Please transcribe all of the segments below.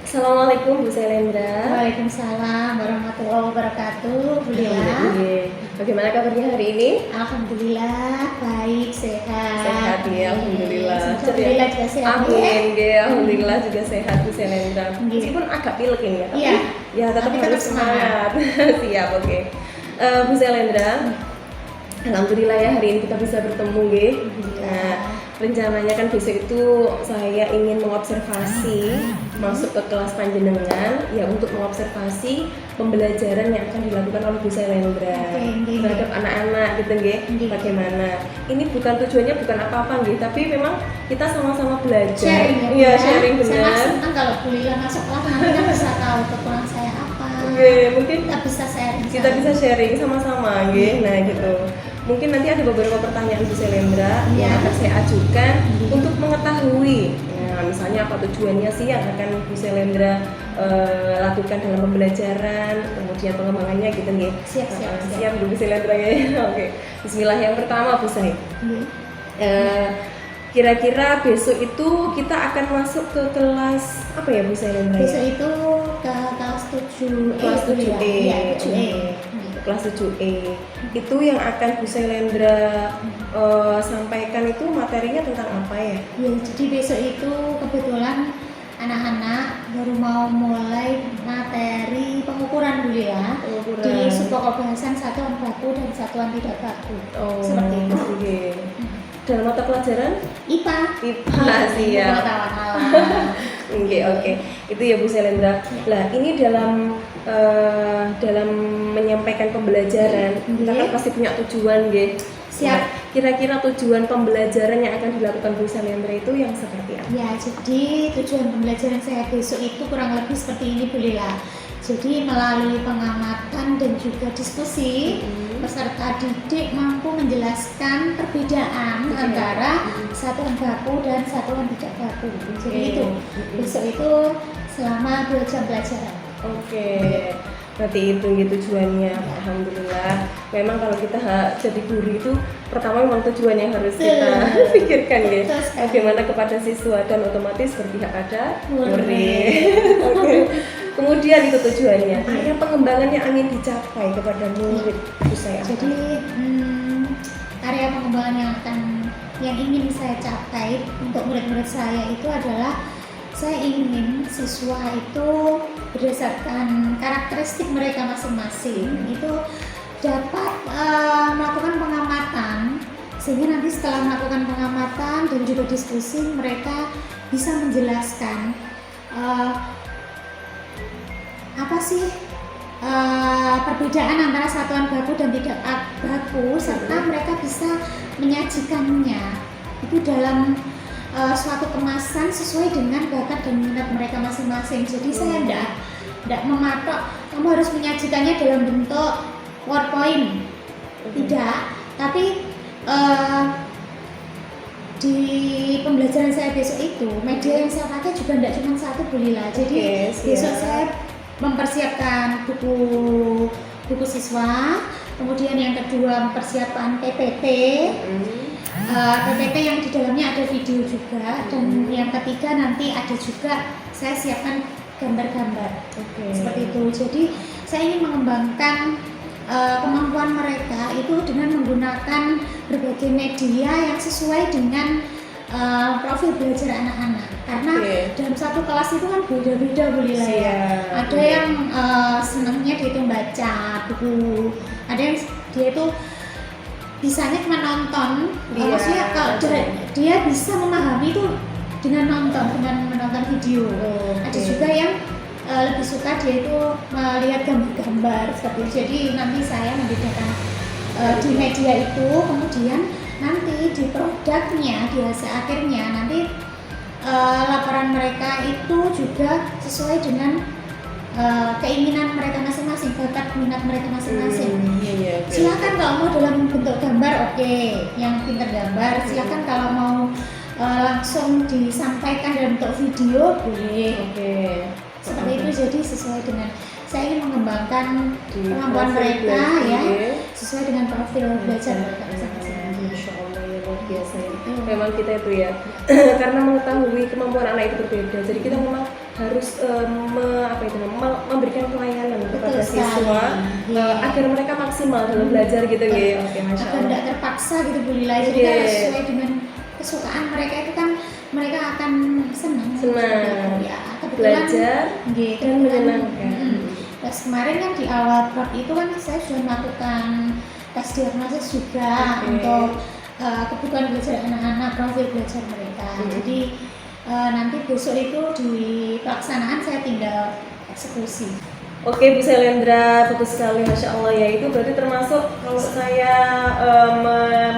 Assalamualaikum Bu Selendra. Waalaikumsalam warahmatullahi wabarakatuh. Bu Lila. Bagaimana kabarnya hari ini? Alhamdulillah baik, sehat. Sehat ya, alhamdulillah. Alhamdulillah juga sehat. Amin, alhamdulillah juga sehat Bu Selendra. Meskipun agak pilek ini ya, tapi iya. Ya tetap harus semangat. Siap, oke. Bu Selendra, alhamdulillah ya hari ini kita bisa bertemu nggih. Nah, rencananya kan besok itu saya ingin mengobservasi masuk ke kelas panjenengan ya untuk mengobservasi pembelajaran yang akan dilakukan oleh Bu Selendra terhadap anak-anak gitu nggih. Bagaimana? Ini bukan tujuannya bukan apa-apa nggih, tapi memang kita sama-sama belajar. Iya, sharing benar. Saya senang kalau Bu Lila masuk kelas nanti kan bisa tahu kekurangan saya apa. Mungkin kita bisa sharing sama-sama nggih. Nah, gitu. Mungkin nanti ada beberapa pertanyaan Bu Selendra yang akan saya ajukan untuk mengetahui misalnya apa tujuannya sih yang akan Bu Selendra lakukan dalam pembelajaran, kemudian pengembangannya gitu nih. Siap Bu Selendra ya. Oke. Bismillah, yang pertama Bu Say. Kira-kira besok itu kita akan masuk ke kelas apa ya Bu Selendra? Besok itu ke kelas 7E. Kelas 7E. Kelas 7E. Itu yang akan Bu Selendra sampaikan itu materinya tentang apa ya? Ya, jadi besok itu kebetulan anak-anak baru mau mulai materi pengukuran dulu ya. Di subpokok bahasan satuan baku dan satuan tidak baku. Seperti itu. Okay. Dalam mata pelajaran? IPA. Siap. Oke. Itu ya Bu Selendra. Lah, ini dalam menyampaikan pembelajaran, kita kan pasti punya tujuan, nggih. Siap. Nah, kira-kira tujuan pembelajaran yang akan dilakukan Bu Selendra itu yang seperti apa? Ya, jadi tujuan pembelajaran saya besok itu kurang lebih seperti ini Bu Lila. Jadi melalui pengamatan dan juga diskusi, peserta didik mampu menjelaskan perbedaan antara satuan baku dan satuan tidak baku. Jadi itu besok itu selama 2 jam pelajaran. Oke. Berarti itu tujuannya. Alhamdulillah. Memang kalau kita jadi guru itu pertama memang tujuan yang harus kita pikirkan ya. Bagaimana kepada siswa dan otomatis berpihak pada murid. Oke. Kemudian itu tujuannya. Area pengembangan yang ingin dicapai kepada murid itu saya. Jadi area pengembangan yang ingin saya capai untuk murid-murid saya itu adalah saya ingin siswa itu berdasarkan karakteristik mereka masing-masing itu dapat melakukan pengamatan, sehingga nanti setelah melakukan pengamatan dan juga diskusi mereka bisa menjelaskan apa sih perbedaan antara satuan baku dan tidak baku, serta mereka bisa menyajikannya itu dalam suatu kemasan sesuai dengan bakat dan minat mereka masing-masing. Jadi saya tidak mematok kamu harus menyajikannya dalam bentuk PowerPoint, tidak. Tapi di pembelajaran saya besok itu media yang saya pakai juga tidak cuma satu Bu Lila. Jadi besok saya mempersiapkan buku siswa, kemudian yang kedua mempersiapkan PPT. PPT yang di dalamnya ada video juga, dan yang ketiga nanti ada juga saya siapkan gambar-gambar. Seperti itu. Jadi saya ingin mengembangkan kemampuan mereka itu dengan menggunakan berbagai media yang sesuai dengan profil belajar anak-anak. Karena dalam satu kelas itu kan beda-beda Bu Lila ya. Ada yang senangnya dia itu membaca buku, ada yang dia itu bisanya cuma nonton, maksudnya kalau dia bisa memahami itu dengan menonton video. Ada juga yang lebih suka dia itu melihat gambar-gambar seperti itu. Jadi nanti saya membedakan di media itu, kemudian nanti di produknya, di hasil akhirnya nanti laporan mereka itu juga sesuai dengan keinginan mereka masing-masing, bakat minat mereka masing-masing. Silakan kalau mau dalam bentuk gambar, yang pintar gambar. Silakan kalau mau langsung disampaikan dalam bentuk video, boleh. Seperti itu. Jadi sesuai dengan saya ingin mengembangkan kemampuan mereka ya, sesuai dengan profil belajar mereka masing-masing. Masya Allah ya, luar biasa ya. Memang kita itu ya karena mengetahui kemampuan anak itu berbeda, jadi kita memang harus memberikan pelayanan kepada Betul sekali. siswa agar mereka maksimal dalam belajar gitu ya. Oke, masya agar Allah. tidak terpaksa gitu Bu Lila, jadi Iya. harus sesuai dengan kesukaan mereka, itu kan mereka akan senang ya, kebetulan Belajar gitu, dan menyenangkan. Terus kemarin kan di awal prod itu kan saya sudah melakukan tes diagnosis juga untuk kebutuhan belajar anak-anak, profil belajar mereka. Jadi nanti besok itu di pelaksanaan saya tinggal eksekusi. Oke, Bu Selendra, bagus sekali, masya Allah ya. Itu berarti termasuk kalau saya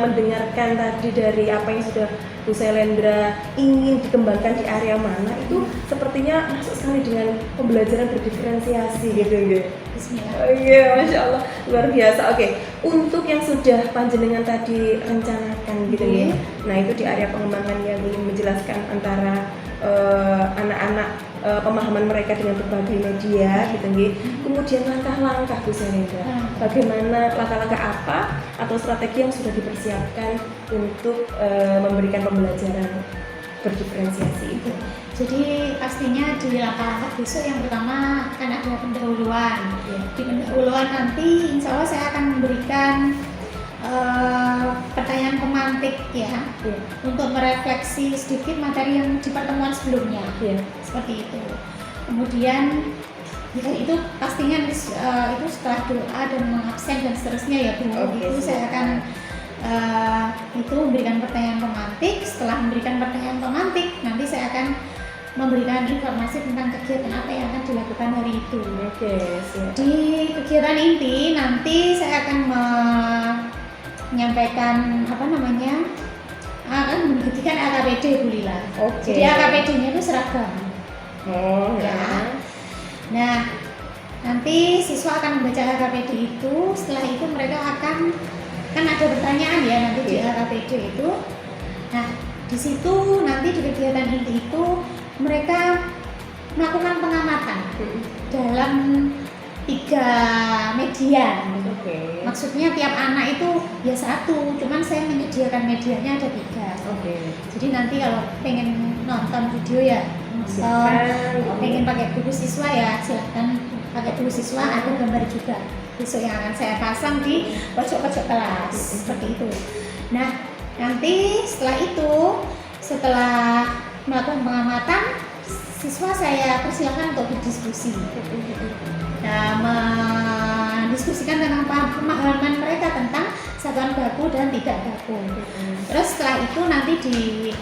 mendengarkan tadi dari apa yang sudah Bu Selendra ingin dikembangkan di area mana, itu sepertinya masuk sekali dengan pembelajaran berdiferensiasi gitu ya. Bismillah. Oh iya, masya Allah, luar biasa. Oke, untuk yang sudah panjenengan tadi rencanakan gitu ya. Nah itu di area pengembangan yang ingin menjelaskan antara anak-anak pemahaman mereka dengan berbagai media gitu ya. Kemudian langkah-langkah Bu Selendra, bagaimana langkah-langkah apa atau strategi yang sudah dipersiapkan untuk memberikan pembelajaran berdiferensiasi itu. Jadi pastinya di langkah-langkah besok yang pertama akan ada pendahuluan. Di pendahuluan nanti insya Allah saya akan memberikan pertanyaan pemantik ya, untuk merefleksi sedikit materi yang di pertemuan sebelumnya, seperti itu. Kemudian ya, itu pastinya itu setelah doa dan mengabsen dan seterusnya ya Bu. Itu saya akan itu memberikan pertanyaan pemantik. Setelah memberikan pertanyaan pemantik, nanti saya akan memberikan informasi tentang kegiatan apa yang akan dilakukan hari itu. Siap. Di kegiatan inti nanti saya akan menyampaikan akan membagikan AKPD Bu Lila. Jadi AKPD-nya itu seragam. Ya. Nah, nanti siswa akan membaca AKPD itu. Setelah itu mereka kan ada pertanyaan ya nanti di AKPD itu. Nah, di situ nanti di kegiatan inti itu mereka melakukan pengamatan dalam 3 media. Maksudnya tiap anak itu ya 1, cuman saya menyediakan medianya ada 3. Jadi nanti kalau pengen nonton video ya pengen pakai buku siswa ya silahkan pakai buku siswa, ada gambar juga besok yang akan saya pasang di pojok-pojok kelas seperti itu. Nah nanti setelah melakukan pengamatan, siswa saya persilahkan untuk berdiskusi. Nah, mendiskusikan tentang pemahaman mereka tentang satuan baku dan tidak baku. Terus setelah itu nanti di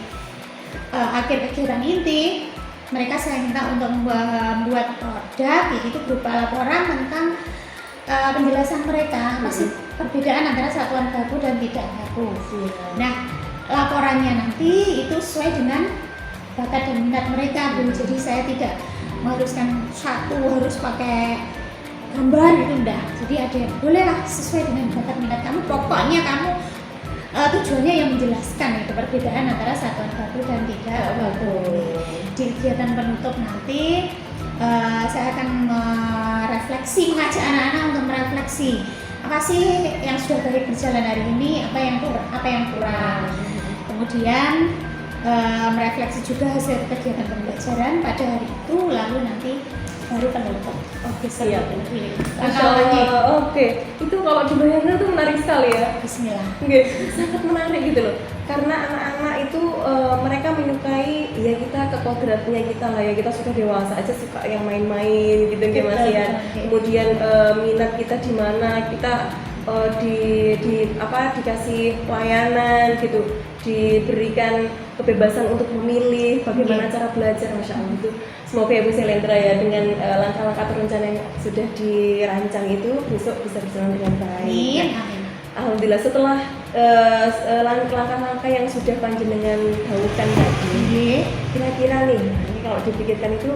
akhir kegiatan inti mereka saya minta untuk membuat produk, itu berupa laporan tentang penjelasan mereka apa sih perbedaan antara satuan baku dan tidak baku. Nah, laporannya nanti itu sesuai dengan bakat dan minat mereka Bu. Jadi saya tidak mengharuskan satu harus pakai gambar gitu enggak. Jadi ada yang bolehlah sesuai dengan bakat minat kamu. Pokoknya kamu tujuannya yang menjelaskan itu perbedaan antara satuan baku dan tidak baku. Di kegiatan penutup nanti saya akan mengajak anak-anak untuk merefleksi apa sih yang sudah baik berjalan hari ini, apa yang kurang. Kemudian merefleksi juga hasil kegiatan pembelajaran pada hari itu, lalu nanti baru penutup. Siap. Itu kalau dibayangkan itu menarik sekali ya. Bismillah. Sangat menarik gitu loh. Karena anak-anak itu mereka menyukai ya kita kekodratnya kita lah ya, kita sudah dewasa aja suka yang main-main gitu ya Mas ya. Kemudian minat kita di mana, kita dikasih pelayanan gitu, diberikan kebebasan untuk memilih bagaimana cara belajar, masya Allah itu. Semoga ya Bu Selendra ya dengan langkah-langkah terencana yang sudah dirancang itu besok bisa berjalan dengan baik. Amin. Alhamdulillah. Setelah langkah-langkah yang sudah panjenengan gaungkan tadi, kira-kira nih, ini kalau dipikirkan itu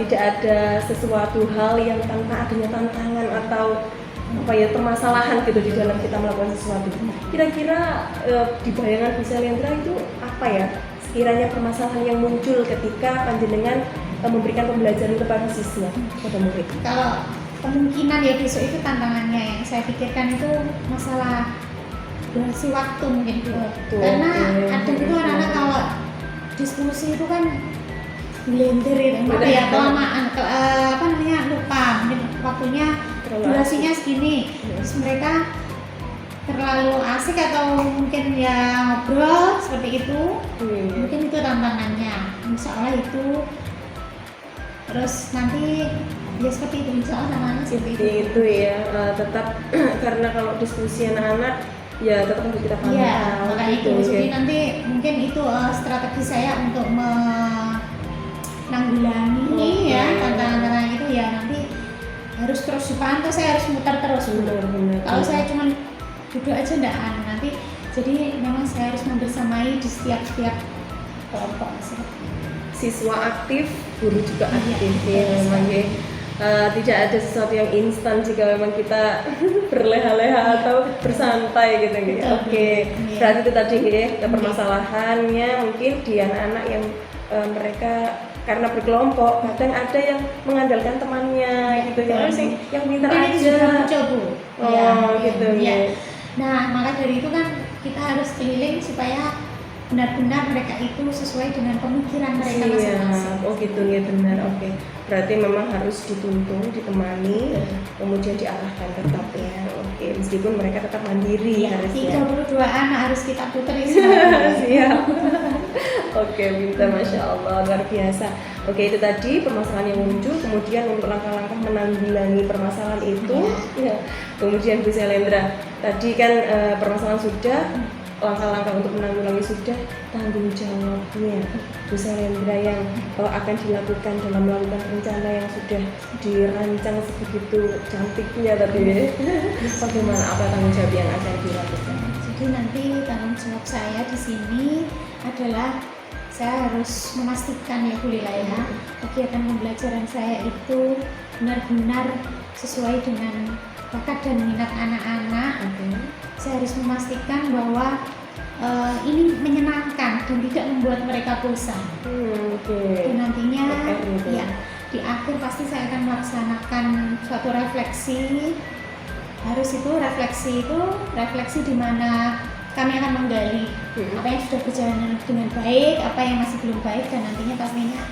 tidak ada sesuatu hal yang tanpa adanya tantangan atau permasalahan gitu di dalam kita melakukan sesuatu. Kira-kira di bayangan Bu Selendra itu apa ya? Sekiranya permasalahan yang muncul ketika panjenengan memberikan pembelajaran kepada siswa, kepada murid. Kalau kemungkinan ya besok itu tantangannya yang saya pikirkan itu masalah durasi waktu mungkin Bu. Karena ada itu anak-anak kalau diskusi itu kan blender itu maaf ya kelamaan apa namanya lupa mungkin waktunya durasinya segini terus mereka terlalu asik atau mungkin ya ngobrol seperti itu mungkin itu tantangannya insya Allah itu terus nanti ya seperti itu insya Allah tantangannya seperti itu ya tetap karena kalau diskusi anak-anak ya tetap harus kita pantau. Iya, makanya itu. Gitu, Jadi ya. nanti mungkin itu strategi saya untuk menanggulangi ya tantangan-tantangan itu ya nanti harus terus dipantau, saya harus muter terus. Benar. Kalau saya cuma duduk aja enggak nanti jadi memang saya harus membersamai di setiap kelompok siswa aktif, guru juga aktif Iya, ya memang ya. Tidak ada sesuatu yang instan jika memang kita berleha-leha atau bersantai gitu ya. Oke. Iya. Berarti itu tadi ya permasalahannya mungkin di anak-anak yang mereka karena berkelompok kadang ada yang mengandalkan temannya gitu ya sih yang pintar mungkin itu aja. juga muncul Bu. Gitu ya. ya. Nah maka dari itu kan kita harus keliling supaya benar-benar mereka itu sesuai dengan pemikiran mereka masing-masing. Oh gitu ya benar. Oke. Berarti memang harus dituntun, ditemani, kemudian diarahkan tetap ya. Oke. Meskipun mereka tetap mandiri harusnya. 32 anak harus kita puteri. Siap. Oke, Binta, masya Allah luar biasa. Oke, itu tadi permasalahan yang muncul, kemudian untuk langkah-langkah menanggulangi permasalahan itu. Ya. Kemudian Bu Selendra, tadi kan permasalahan sudah. Langkah-langkah untuk menanggulangi sudah, tanggung jawabnya Bu Selendra yang akan dilakukan dalam melakukan rencana yang sudah dirancang sebegitu cantiknya tadi ya. Bagaimana apa tanggung jawab yang akan dilakukan? Jadi nanti tanggung jawab saya di sini adalah saya harus memastikan ya Bu Lila ya kegiatan pembelajaran saya itu benar-benar sesuai dengan bakat dan minat anak-anak. Saya harus memastikan bahwa ini menyenangkan dan tidak membuat mereka bosan. Dan nantinya ya di akhir pasti saya akan melaksanakan suatu refleksi. Harus itu refleksi di mana kami akan menggali apa yang sudah berjalan dengan baik, apa yang masih belum baik, dan nantinya pastinya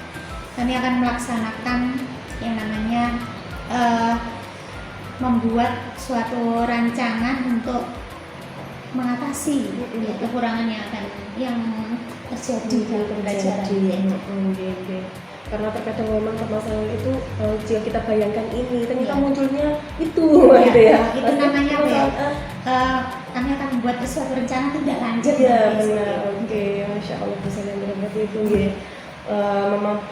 kami akan melaksanakan yang namanya membuat suatu rancangan untuk mengatasi kekurangan yang terjadi dalam pembelajaran. Karena terkadang memang permasalahan itu jika kita bayangkan ini ternyata munculnya itu gitu ya. Itu namanya apa ya? Kami akan membuat suatu rencana tidak lanjut. Ya benar. Oke, masya Allah Bu Selendra berarti itu ya. Memang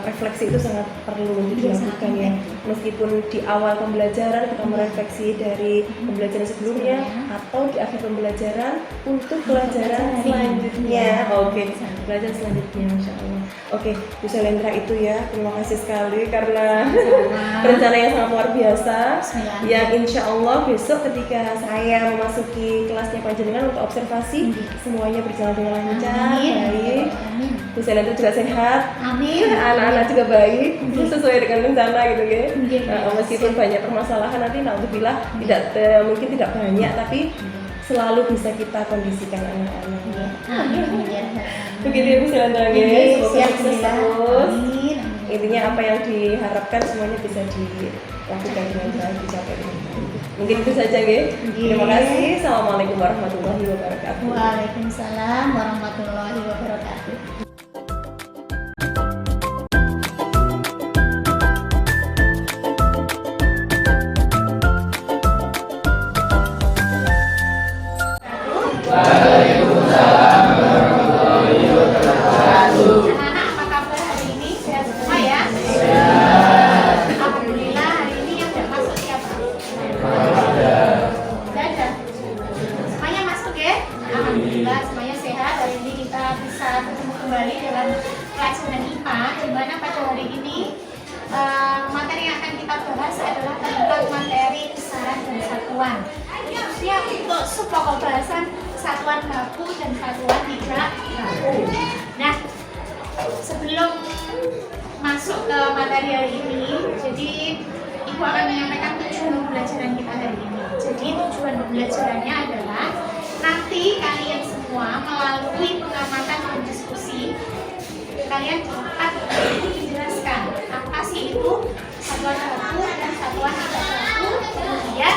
refleksi itu sangat perlu dilakukan ya. Meskipun di awal pembelajaran kita merefleksi dari pembelajaran sebelumnya atau di akhir pembelajaran untuk pelajaran selanjutnya. Oke, pelajaran selanjutnya, masya Allah. Oke, Bu Selendra itu ya, terima kasih sekali karena rencana yang sangat luar biasa. Yang insya Allah besok ketika saya memasuki kelasnya panjenengan untuk observasi semuanya berjalan dengan lancar, baik. Bu Selendra juga sehat, amin. Anak-anak juga baik, sesuai dengan rencana gitu ya. Meskipun banyak permasalahan nanti alhamdulillah mungkin tidak banyak tapi selalu bisa kita kondisikan anak-anak. Begitu ya Bu Selendra ya, semoga sukses terus. Intinya apa yang diharapkan semuanya bisa dilakukan dengan baik, dicapai dengan baik. Mungkin itu saja ya. Terima kasih. Assalamualaikum warahmatullahi wabarakatuh. Waalaikumsalam warahmatullahi wabarakatuh. Materi yang akan kita bahas adalah tentang materi besaran dan satuan, khususnya untuk subpokok bahasan satuan baku dan satuan tidak baku. Nah, sebelum masuk ke materi hari ini, jadi Ibu akan menyampaikan tujuan pembelajaran kita hari ini. Jadi tujuan pembelajarannya adalah nanti kalian semua melalui pengamatan dan diskusi kalian dapat itu dijelaskan apa sih itu satuan baku dan satuan tidak baku. Kemudian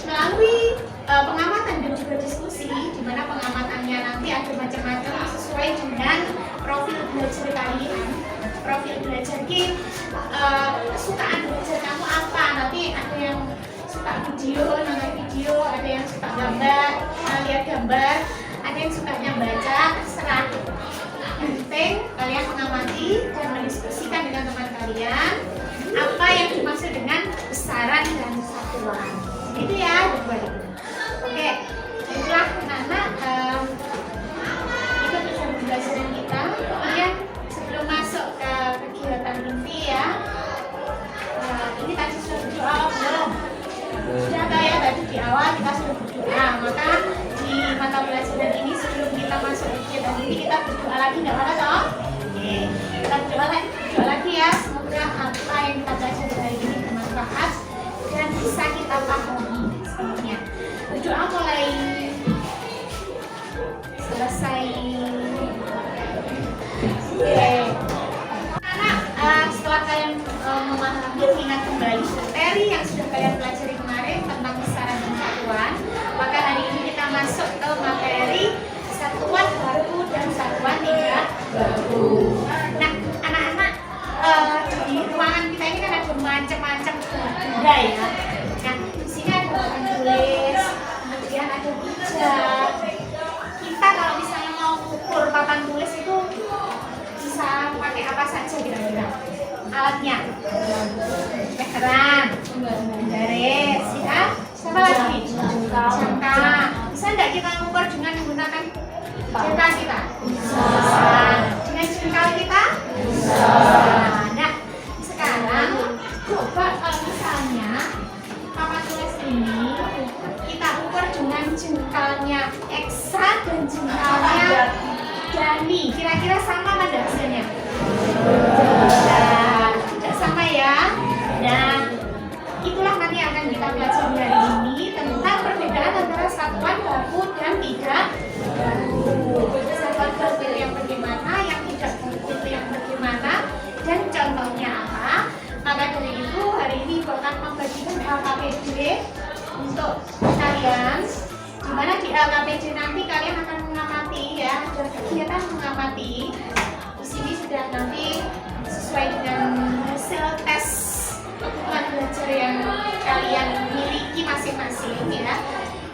melalui pengamatan dan juga diskusi, di mana pengamatannya nanti ada macam-macam sesuai dengan profil belajar kalian. Profil belajar kesukaan belajar kamu apa? Nanti ada yang suka video, nonton video, ada yang suka gambar, lihat gambar, ada yang sukanya baca, terserah. Yang penting kalian mengamati dan mendiskusikan dengan teman kalian apa yang dimaksud dengan besaran dan satuan. Itu ya, adik-adik. Oke, itulah anak-anak itu bersama pembelajaran kita. Kemudian sebelum masuk ke kegiatan inti ya, ini tadi sudah berdoa belum? Sudah kayak tadi di awal kita sudah berdoa. Maka di mata pelajaran ini sebelum kita masuk ke kegiatan inti kita berdoa lagi, nggak apa-apa toh? Oke, kita berdoa lagi ya. Semoga apa yang kita belajar hari ini bermanfaat dan bisa kita pahami semuanya. Berdoa mulai selesai. Oke. Setelah kalian memahami ingat kembali materi yang sudah kalian pelajari kemarin tentang besaran dan satuan, maka hari ini kita masuk ke materi satuan baku dan satuan tidak baku. Nah, anak-anak di ruangan kita ini kan ada macam-macam benda ya. Nah, di sini ada papan tulis, kemudian ada bijak. Kita kalau misalnya mau ukur papan tulis itu bisa pakai apa saja kira-kira? Alatnya meteran, garis, ya. Siapa lagi? Jangka. Bisa nggak kita mengukur dengan menggunakan jangka kita? Bisa. Dengan jengkal kita? Bisa. Nah, sekarang coba kalau misalnya papan tulis ini kita ukur dengan jengkalnya Eksa dan jengkalnya Dani, kira-kira sama nggak hasilnya? Tidak sama ya. Nah, itulah nanti akan kita pelajari hari ini tentang perbedaan antara satuan baku dan tidak baku. Satuan baku itu yang bagaimana, yang tidak baku itu yang bagaimana, dan contohnya apa. Maka dari itu hari ini Ibu akan membagikan LKPD untuk kalian, di mana di LKPD nanti kalian akan mengamati ya, ada kegiatan mengamati. Di sini sudah nanti sesuai dengan hasil tes kebutuhan belajar yang kalian miliki masing-masing ya.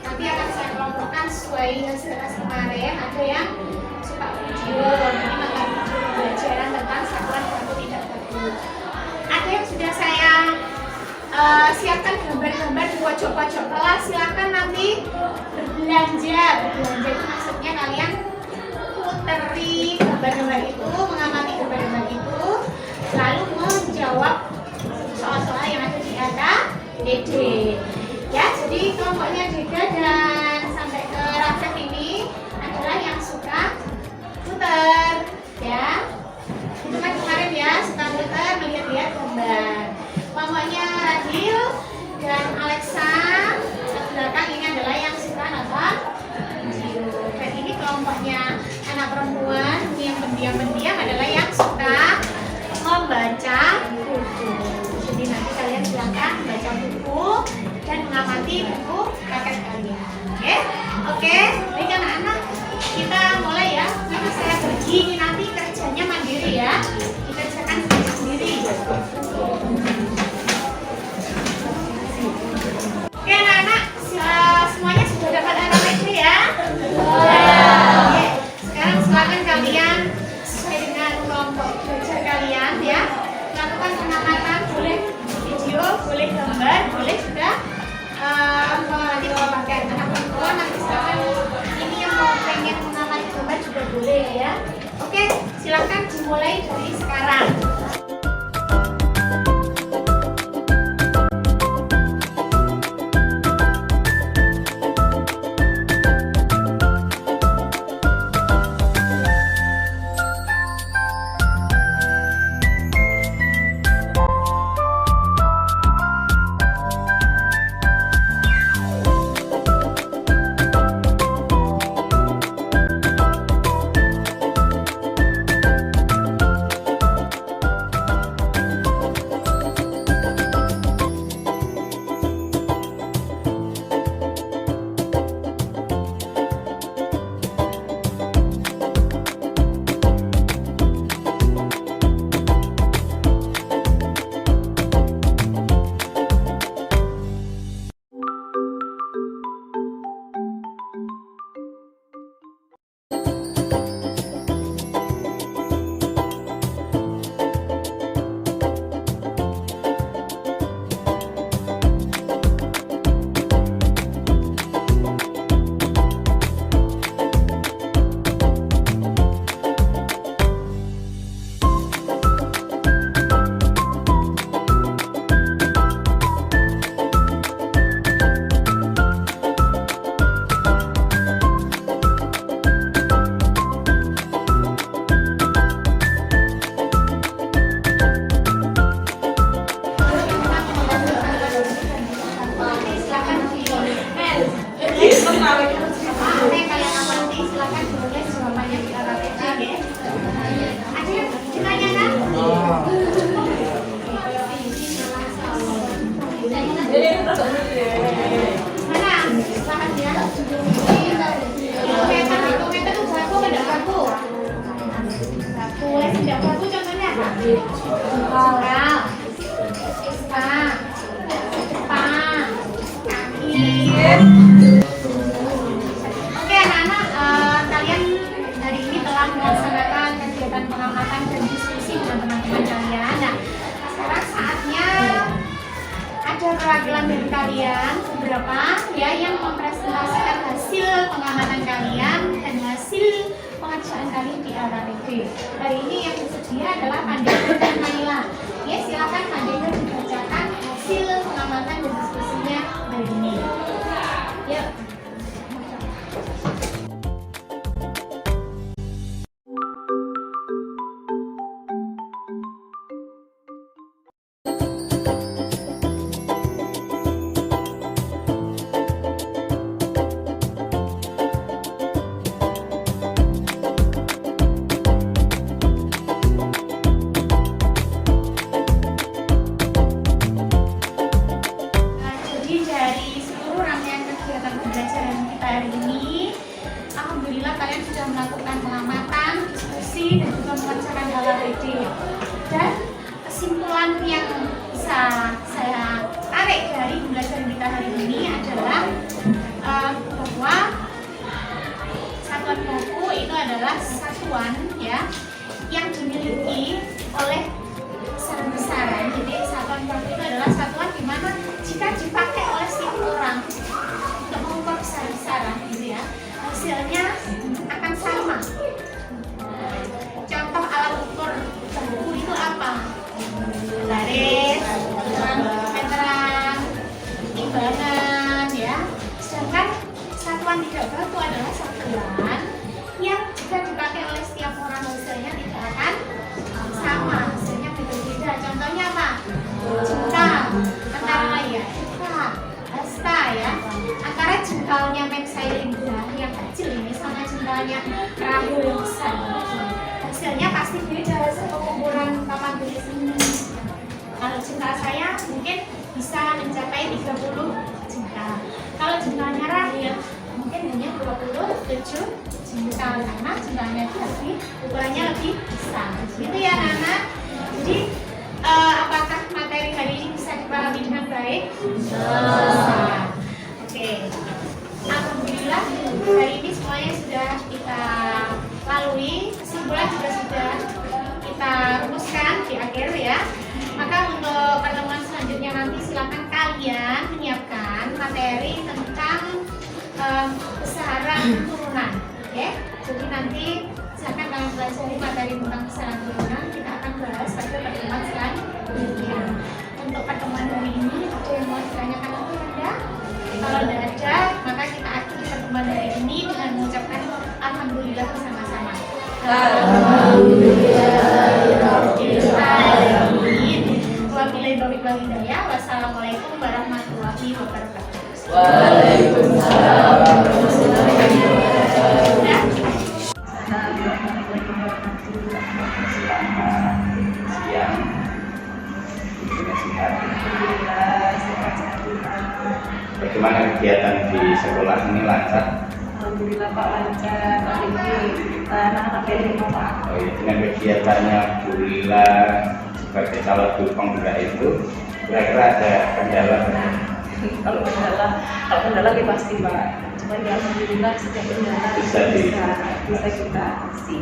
Nanti akan saya kelompokkan sesuai hasil tes kemarin. Ada yang suka video, nanti makan video pembelajaran tentang satuan baku tidak baku. Ada yang sudah saya siapkan gambar-gambar di pojok-pojok kelas. Silakan nanti berbelanja. Berbelanja itu maksudnya kalian puteri gambar-gambar itu, mengamati gambar-gambar itu, lalu menjawab soal-soal yang ada di LKPD. Ya, jadi kelompoknya Deda dan sampai ke Rafef ini adalah yang suka puter, ya. Itu kan kemarin ya, suka puter, melihat-lihat gambar. Kelompoknya Radil dan Alexa belakang ini adalah yang suka nonton video. Dan ini kelompoknya anak perempuan, ini yang pendiam-pendiam adalah yang suka membaca buku. Jadi nanti kalian silakan baca buku dan mengamati buku kakak kalian. Oke, baik anak-anak, kita mulai ya. Karena saya pergi ini nanti kerjanya mandiri ya, dikerjakan sendiri. Oke anak-anak, semuanya sudah dapat LKPD ya? Oke. Sekarang silakan kalian sesuai dengan kelompok belajar kalian ya, lakukan pengamatan, boleh video, boleh gambar, boleh juga nanti kalau pakai anak perempuan nanti silakan ini yang mau pengen mengamati gambar juga boleh ya. Oke, silakan dimulai dari sekarang. Oke anak-anak, kalian hari ini telah melaksanakan kegiatan pengamatan dan diskusi dengan teman-teman kalian. Nah, sekarang saatnya ada perwakilan dari kalian beberapa ya yang mempresentasikan hasil pengamatan kalian dan hasil pengerjaan kalian di LKPD. Hari ini yang bersedia adalah Pandega dan Naila. Ya, silakan Pandega dibacakan hasil pengamatan dan diskusinya hari ini. Yuk. Alhamdulillah kalian sudah melakukan pengamatan, diskusi, dan juga mengerjakan LKPD. Dan kesimpulan yang bisa saya tarik dari pembelajaran kita hari ini adalah bahwa satuan baku itu adalah satuan ya yang dimiliki oleh besar-besaran. Jadi satuan baku itu adalah satuan di mana jika dipakai oleh setiap orang untuk mengukur besar-besaran gitu ya, hasilnya akan sama. Contoh alat ukur baku itu apa? Baris, meteran, timbangan ya. Sedangkan satuan tidak baku adalah satuan yang jika dipakai oleh setiap orang hasilnya tidak akan sama, hasilnya beda-beda. Contohnya apa? Jengkal, antara lain ya, jengkal, hasta ya. Antara jengkalnya Maxillindra yang kecil ini sama jengkalnya Rahul yang besar, hasilnya pasti beda hasil pengukuran papan tulis ini. Kalau jengkal saya mungkin bisa mencapai 30 jengkal. Kalau jengkalnya Rahul mungkin hanya 27 jengkal karena jengkalnya itu ukurannya lebih besar. Gitu ya anak-anak. Jadi apakah materi hari ini bisa dipahami dengan baik? Bisa. Oke. Alhamdulillah hari ini semuanya sudah kita lalui, kesimpulan juga sudah kita rumuskan di akhir ya. Maka untuk pertemuan selanjutnya nanti silakan kalian menyiapkan materi tentang besaran turunan, oke? Jadi nanti silakan kalian pelajari materi tentang besaran turunan. Kita akan bahas pada pertemuan selanjutnya. Untuk pertemuan hari ini ada yang mau ditanyakan lagi ada? Kalau tidak ada, maka kita akhiri pertemuan hari ini dengan mengucapkan alhamdulillah bersama-sama. Wassalamualaikum warahmatullahi wabarakatuh. Waalaikumsalam warahmatullahi wabarakatuh. Bagaimana kegiatan di sekolah ini lancar? Alhamdulillah Pak lancar. Hari ini anak-anak dari Pak. Oh, iya. Dengan kegiatannya Bu Lila sebagai calon guru penggerak itu, kira-kira ada kendala? Kalau kendala ya pasti Pak. Cuma ya alhamdulillah setiap kendala bisa kita atasi.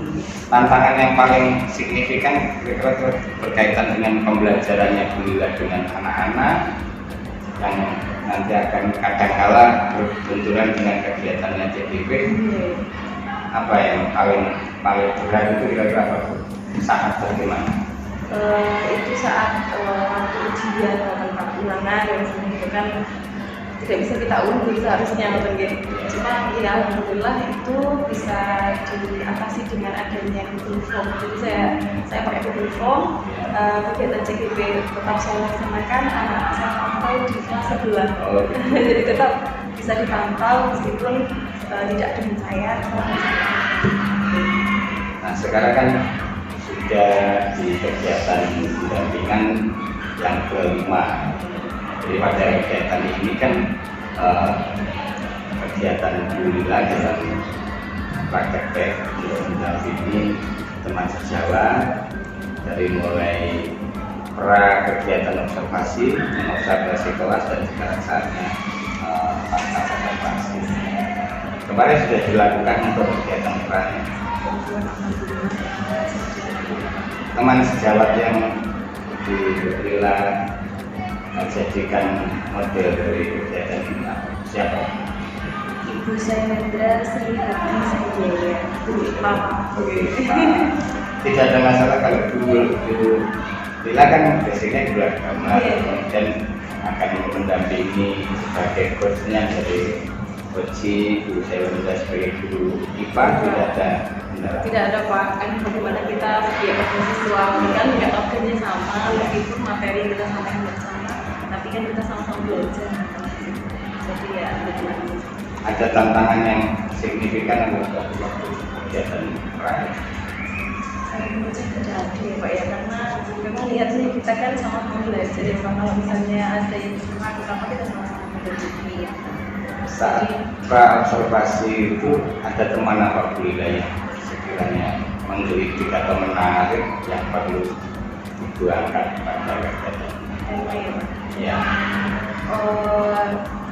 Tantangan yang paling signifikan kira-kira berkaitan dengan pembelajarannya Bu Lila dengan anak-anak yang nanti akan kadang-kala berbenturan dengan kegiatannya CDP. Apa yang paling berat itu kira-kira apa? Saat bagaimana? Itu saat waktu ujian tentang ulangan dan sebagainya kan tidak bisa kita undur seharusnya mungkin. Cuma ya alhamdulillah itu bisa diatasi dengan adanya Google Form. Jadi saya pakai Google Form, kegiatan CGP tetap saya laksanakan, anak-anak saya pantau di kelas sebelah. Jadi tetap bisa dipantau meskipun tidak dengan saya. Nah sekarang kan sudah di kegiatan pendampingan yang kelima. Jadi pada kegiatan ini kan kegiatan Bu Lila dalam praktek untuk mendampingi teman sejawat dari mulai kegiatan observasi kelas dan juga saatnya kemarin sudah dilakukan untuk kegiatan perannya. Teman sejawat yang Lila jadikan model dari kegiatan ini siapa? Ibu Sailendra Sri Hati Sanjaya, Mama. Tidak ada masalah kalau dulu Lila kan biasanya dua agama dan akan mendampingi sebagai coachnya dari Coach Bu Sailendra sebagai guru IPA. Tidak ada Pak, kan bagaimana kita sebagai mahasiswa kan nggak opsinya sama, meskipun materi yang kita sampaikan nggak sama, tapi kan kita sama-sama belajar. Jadi ya bagaimana? Ada tantangan yang signifikan atau waktu kegiatan perannya? Saya menurut tidak ada ya Pak ya, karena memang lihatnya kita kan sama-sama belajar ya Pak. Kalau misalnya ada yang kurang apa kita sama-sama belajar ya. Saat pra-observasi itu ada teman apa Bu Lila yang sekiranya menggelitik atau menarik yang perlu Ibu angkat pada kegiatan? Tema ya Pak. Ya.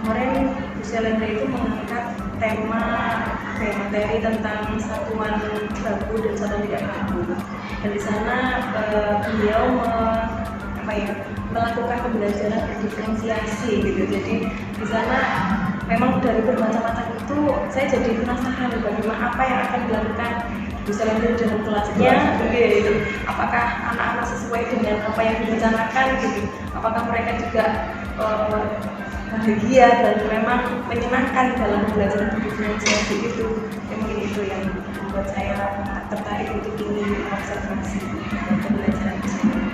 Kemarin Bu Sailendra itu mengangkat tema materi tentang satuan baku dan satuan tidak baku. Dan di sana beliau melakukan pembelajaran berdiferensiasi gitu. Jadi di sana memang dari bermacam-macam itu saya jadi penasaran bagaimana apa yang akan dilakukan Bu Sailendra dalam kelasnya gitu. Apakah anak-anak sesuai dengan apa yang direncanakan gitu? Apakah mereka juga bahagia dan memang menyenangkan dalam pembelajaran berdiferensiasi itu? Mungkin itu yang membuat saya tertarik untuk ingin observasi pembelajaran di sini.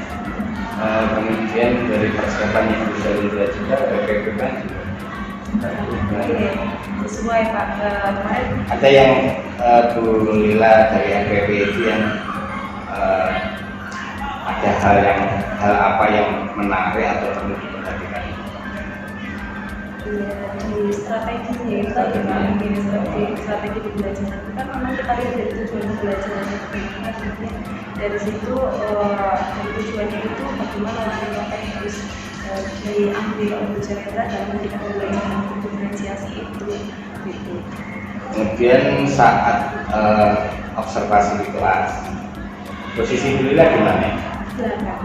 Kemudian dari persiapan yang bisa dilihat juga PPP kan sesuai Pak. Kemarin ada yang Bu Lila dari MPP itu yang ada hal apa yang menarik atau perlu diperhatikan? Iya, di strateginya itu bagaimana ini strategi pembelajaran itu kan memang kita lihat dari tujuan pembelajarannya bagaimana, kemudian dari situ dari tujuannya itu bagaimana langkah-langkah yang harus diambil oleh Bu Sailendra dalam memberikan pembelajaran diferensiasi itu gitu. Kemudian saat observasi di kelas, posisi Bu Lila gimana?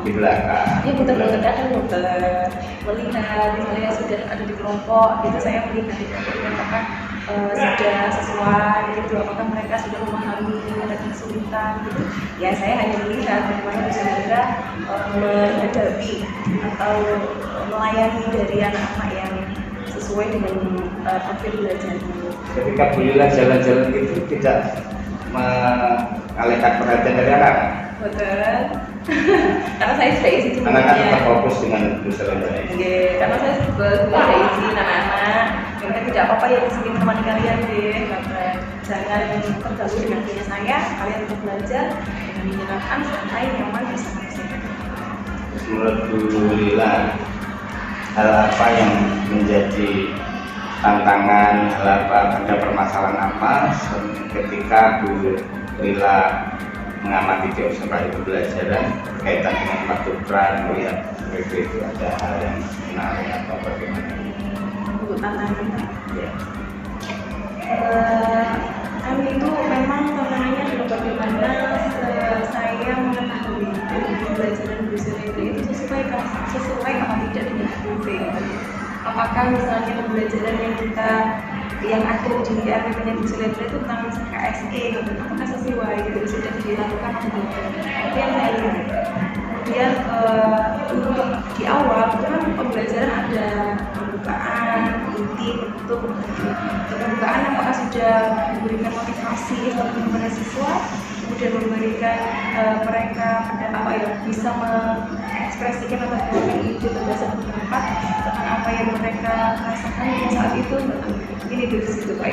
Di belakang. Ya betul-betul kadang dokter melihat misalnya sudah ada di kelompok gitu, saya melihat di kelompok ini apakah sudah sesuai gitu, apakah mereka sudah memahami ada kesulitan gitu. Ya saya hanya melihat bagaimana Bu Sailendra menghadapi atau melayani dari anak-anak yang sesuai dengan profil belajarnya. Ketika Bu Lila jalan-jalan itu tidak mengalihkan perhatian dari anak. Betul. Karena saya sudah isi Anak-anak semuanya. tetap fokus dengan Bu Sailendra ini. Oke, karena saya sudah isi anak-anak. Mungkin tidak apa-apa ya di sini teman kalian deh. Jangan terganggu dengan diri saya. Kalian untuk belajar dengan menyenangkan, santai, nyaman, bisa mengerjakan. Menurut Bu Lila, hal apa yang menjadi tantangan, hal apa, ada permasalahan apa ketika Bu Lila mengamati di observasi pembelajaran berkaitan dengan waktu peran melihat PP itu ada hal yang menarik atau bagaimana? Untuk tantangan Ya. kami itu memang tantangannya adalah bagaimana saya mengetahui pembelajaran Bu Sailendra itu sesuai apa tidak dengan PP. Apakah misalnya pembelajaran yang ada di RPP-nya Bu Sailendra itu tentang KSE gitu, apakah sesuai gitu, sudah dilakukan atau tidak? Itu yang saya lihat. Kemudian untuk di awal itu kan pembelajaran ada pembukaan, inti, penutup. Untuk pembukaan apakah sudah memberikan motivasi kepada siswa, kemudian memberikan mereka apa ya bisa mengekspresikan atau memberikan ide berdasarkan pendapat tentang apa yang mereka rasakan pada saat itu. Ini dari situ Pak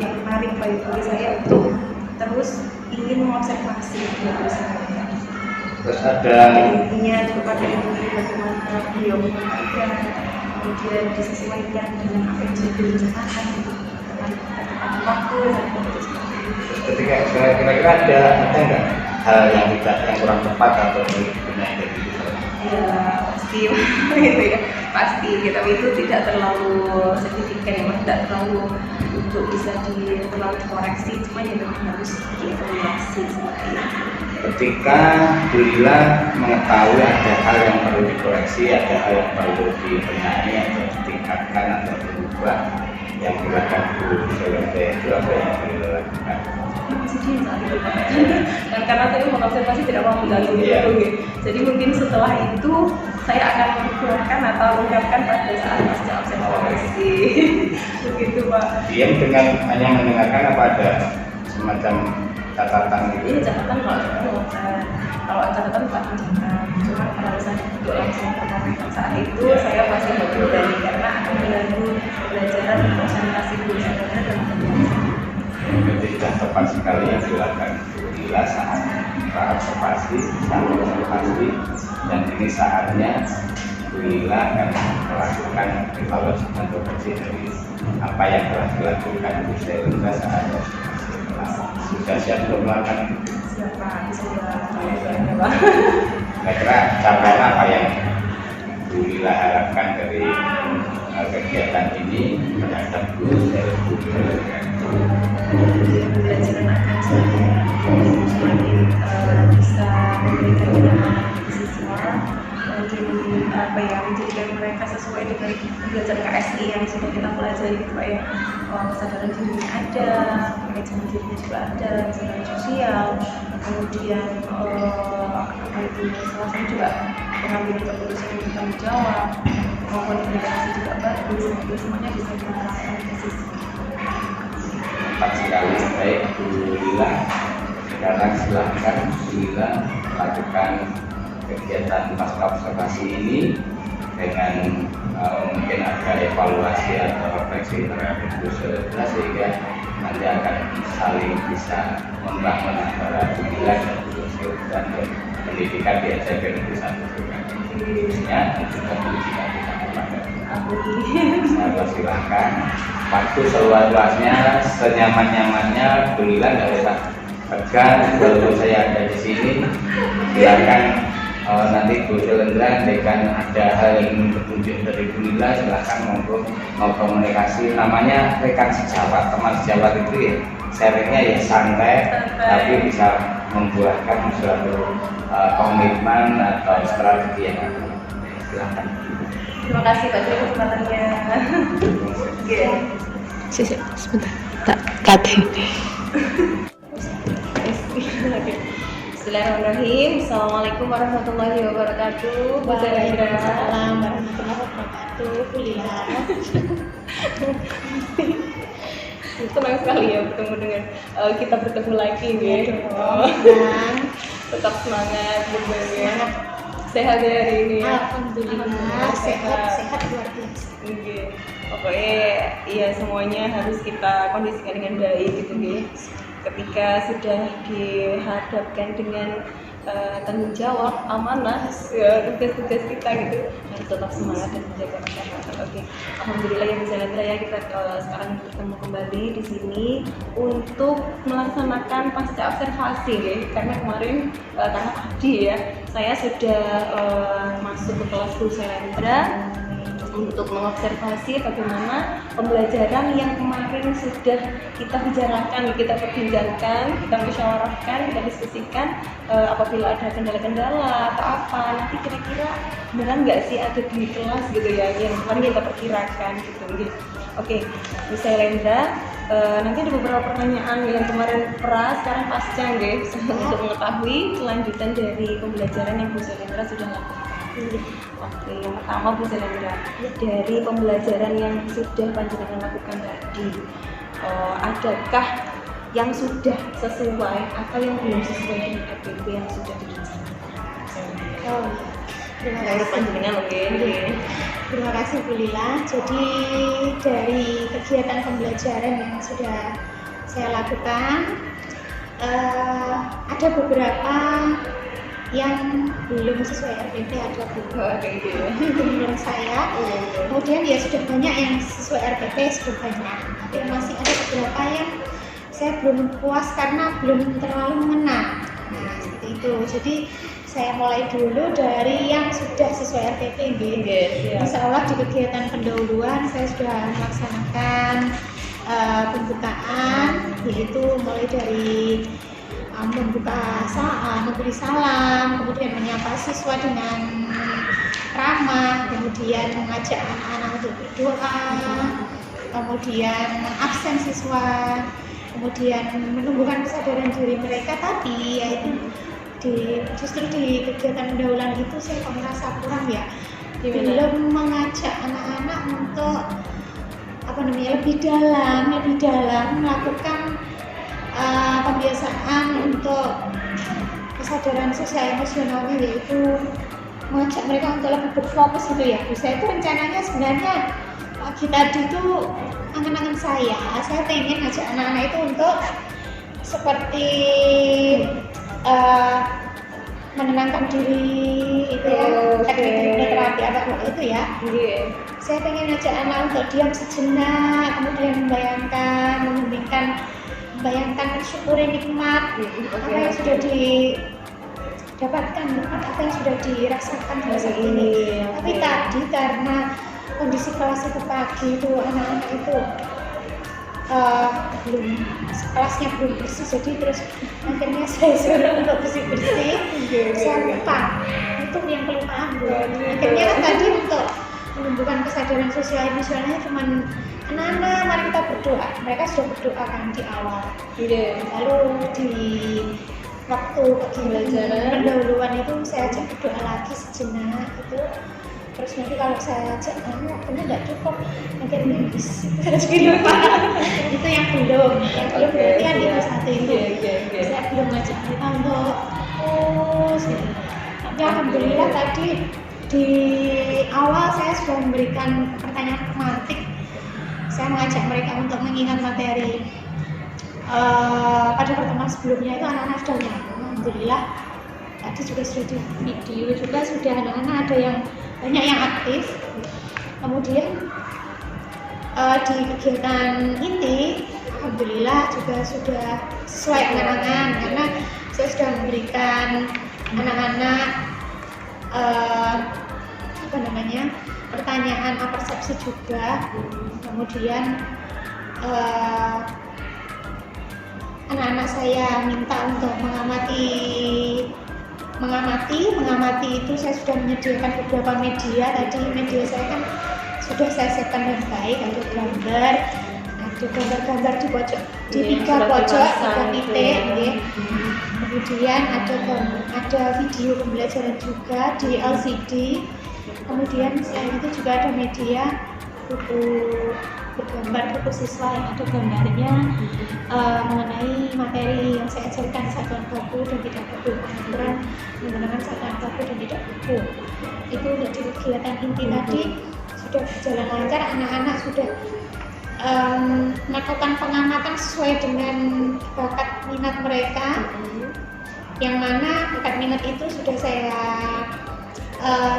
yang menarik bagi saya untuk terus ingin mengobservasi dari saya. Terus ada Intinya juga pada intinya bagaimana beliau menyampaikan, kemudian disesuaikan dengan apa yang sudah direncanakan dengan waktu dan ketika kira-kira ada nggak hal yang kurang tepat atau benar dari itu? ya pasti gitu ya. pasti gitu, tapi itu tidak terlalu signifikan ya, tidak terlalu untuk bisa terlalu dikoreksi, cuma ya memang harus dievaluasi seperti itu. Ketika Bu Lila mengetahui ada hal yang perlu dikoreksi, ada hal yang perlu dibenahi atau ditingkatkan atau berubah, yang dilakukan Bu Selendra itu apa yang Bu Lila lakukan? Masih diam saat itu dan karena tadi mengobservasi tidak mau mengganggu Iya. gitu. Jadi mungkin setelah itu saya akan mengeluarkan atau ungkapkan pada saat pasca observasi. Begitu Pak. Diam dengan hanya mendengarkan apa ada semacam catatan gitu? Ini catatan kalau catatan Pak mencatat. Cuma kalau saya untuk langsung berkomentar saat itu saya masih berani karena akan mengganggu pembelajaran dan konsentrasi guru saya dalam pembelajaran. Jadi sudah tepat sekali yang dilakukan Bu Lila saat observasi, dan ini saatnya Bu Lila akan melakukan evaluasi dan koreksi dari apa yang telah dilakukan Bu Selendra saat observasi. Sudah siap untuk melakukan Siapa bisa dilakukan Pak? kira-kira capaian apa yang Bu Lila harapkan dari kegiatan ini terhadap Bu Selendra? Pembelajaran akan semakin bisa memberikan pemahaman bagi siswa, mungkin apa ya, menjadikan mereka sesuai dengan belajar KSI yang sudah kita pelajari gitu Pak ya. Kesadaran dirinya ada, manajemen dirinya juga ada, kesadaran sosial, kemudian apa itu salah satu juga pengambilan keputusan yang bertanggung jawab, komunikasi juga bagus, itu semuanya bisa diterapkan ke siswa. Tepat sekali. Baik Bu Lila, sekarang silahkan Bu Lila melakukan kegiatan pasca observasi ini dengan mungkin ada evaluasi atau refleksi terhadap Bu Selendra sehingga nanti akan saling bisa membangun antara Bu Lila dan Bu Selendra dan pendidikan diajarkan di satu juga dan juga pendidikan di satu pada. Saya silahkan. Waktu seluas-luasnya, senyaman-nyamannya, Bu Lila nggak usah tegang. Walaupun saya ada di sini, silakan nanti Bu Selendra dengan ada hal yang ingin bertunjuk dari Bu Lila, silahkan mau komunikasi. Namanya rekan sejawat, teman sejawat itu ya sharingnya ya santai, tapi bisa membuahkan suatu komitmen atau strategi yang silahkan. Terima kasih Pak Tri kesempatannya. Oke. Sebentar, tak kate. Bismillahirrahmanirrahim. Assalamualaikum warahmatullahi wabarakatuh. Bu Selendra. Waalaikumsalam warahmatullahi wabarakatuh. Bu Lila. Senang sekali ya kita bertemu lagi nih. Tetap semangat berbahagia. Sehat ya hari ini. Alhamdulillah sehat luar biasa. Oke. Pokoknya ya semuanya harus kita kondisikan dengan baik gitu nih. Ketika sudah dihadapkan dengan tanggung jawab, amanah, tugas-tugas kita gitu, harus tetap semangat dan menjaga kesehatan. Oke, alhamdulillah ya Bu Selendra ya, kita sekarang bertemu kembali di sini untuk melaksanakan pasca observasi ya. Karena kemarin karena tadi ya saya sudah masuk ke kelas Bu Selendra untuk mengobservasi bagaimana pembelajaran yang kemarin sudah kita bicarakan, kita perbincangkan, kita musyawarahkan, kita diskusikan. Apabila ada kendala-kendala atau apa, nanti kira-kira beneran nggak sih ada di kelas gitu ya, yang kemarin kita perkirakan gitu. Oke, Bu Selendra, nanti ada beberapa pertanyaan yang kemarin sekarang pasca guys, untuk mengetahui kelanjutan dari pembelajaran yang Bu Selendra sudah lakukan. Oke, yang pertama Bu Selendra, dari pembelajaran yang sudah panjenengan lakukan tadi, adakah yang sudah sesuai atau yang belum sesuai dengan FPP yang sudah direncanakan? Terima Menurut panjenengan oke. Terima kasih Bu Lila. Jadi dari kegiatan pembelajaran yang sudah saya lakukan, ada beberapa yang belum sesuai RPP, ada Kayak gitu ya. itu menurut saya. Kemudian ya sudah banyak yang sesuai RPP, sudah banyak. Tapi masih ada beberapa yang saya belum puas karena belum terlalu mengena. Nah seperti itu. Jadi saya mulai dulu dari yang sudah sesuai RTP Insya Allah di kegiatan pendahuluan saya sudah melaksanakan pembukaan, yaitu mulai dari memberi salam, kemudian menyapa siswa dengan ramah, kemudian mengajak anak-anak untuk berdoa, kemudian absen siswa, kemudian menumbuhkan kesadaran diri mereka. Tapi yaitu justru di kegiatan pendahuluan itu saya kok merasa kurang ya, belum mengajak anak-anak untuk lebih dalam melakukan pembiasaan untuk kesadaran sosial emosionalnya, yaitu mengajak mereka untuk lebih berfokus gitu ya. Saya itu rencananya sebenarnya pagi tadi itu angan-angan saya pengen ngajak anak-anak itu untuk seperti menenangkan diri itu ya, teknik hipnoterapi apa itu ya. Saya pengen ngajak anak untuk diam sejenak, kemudian membayangkan mensyukuri nikmat apa yang sudah didapatkan, apa yang sudah dirasakan pada saat ini. Tapi tadi karena kondisi kelas itu pagi itu anak-anak itu kelasnya belum bersih, jadi terus akhirnya saya suruh untuk bersih-bersih. Saya lupa, itu yang kelupaan akhirnya kan tadi untuk menumbuhkan kesadaran sosial emosionalnya cuman anak-anak mari kita berdoa. Mereka sudah berdoa kan di awal, lalu di waktu kegiatan pendahuluan itu saya ajak berdoa lagi sejenak itu. Terus nanti kalau saya ajak waktunya nggak cukup, akhirnya harus lupa. Itu yang belum berarti kan itu satu itu. Saya belum ngajak mereka untuk fokus gitu. Tapi alhamdulillah tadi di awal saya sudah memberikan pertanyaan tematik. Saya mengajak mereka untuk mengingat materi. Pada pertemuan sebelumnya itu anak-anak sudah nyambung, alhamdulillah. Tadi juga sudah di video juga sudah anak-anak ada yang banyak yang aktif. Kemudian di kegiatan inti alhamdulillah juga sudah sesuai angan-angan, karena saya sudah memberikan anak-anak pertanyaan persepsi juga. Kemudian anak-anak saya minta untuk mengamati itu saya sudah menyediakan beberapa media. Tadi media saya kan sudah saya siapkan dengan baik, ada gambar di pojok, di tiga pojok, tiga titik ya. Kemudian ada video pembelajaran juga di LCD. Kemudian selain itu juga ada media buku bergambar, buku siswa yang ada gambarnya mengenai materi yang saya ajarkan, satuan baku dan tidak baku, pengaturan menggunakan satuan baku dan tidak baku. Itu untuk di kegiatan inti tadi sudah berjalan lancar. Anak-anak sudah melakukan pengamatan sesuai dengan bakat minat mereka, yang mana bakat minat itu sudah saya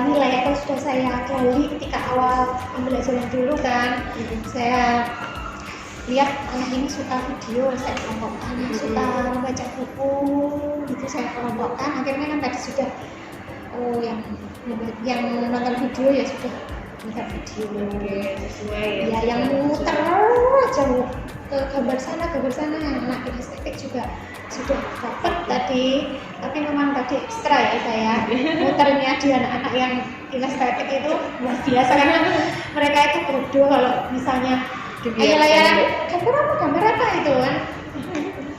nilai atau sudah saya gali ketika awal pembelajaran dulu kan. Saya lihat anak ini suka video, saya kelompokkan, suka membaca buku, itu saya kelompokkan. Akhirnya kan tadi sudah yang nonton video ya sudah lihat video sesuai ya, yang muter aja ke gambar sana anak kinestetik juga sudah dapat tadi. Tapi memang tadi ekstra ya saya muternya di anak-anak yang kinestetik itu luar biasa, karena mereka itu bodoh kalau misalnya ayo layar gambar apa itu kan,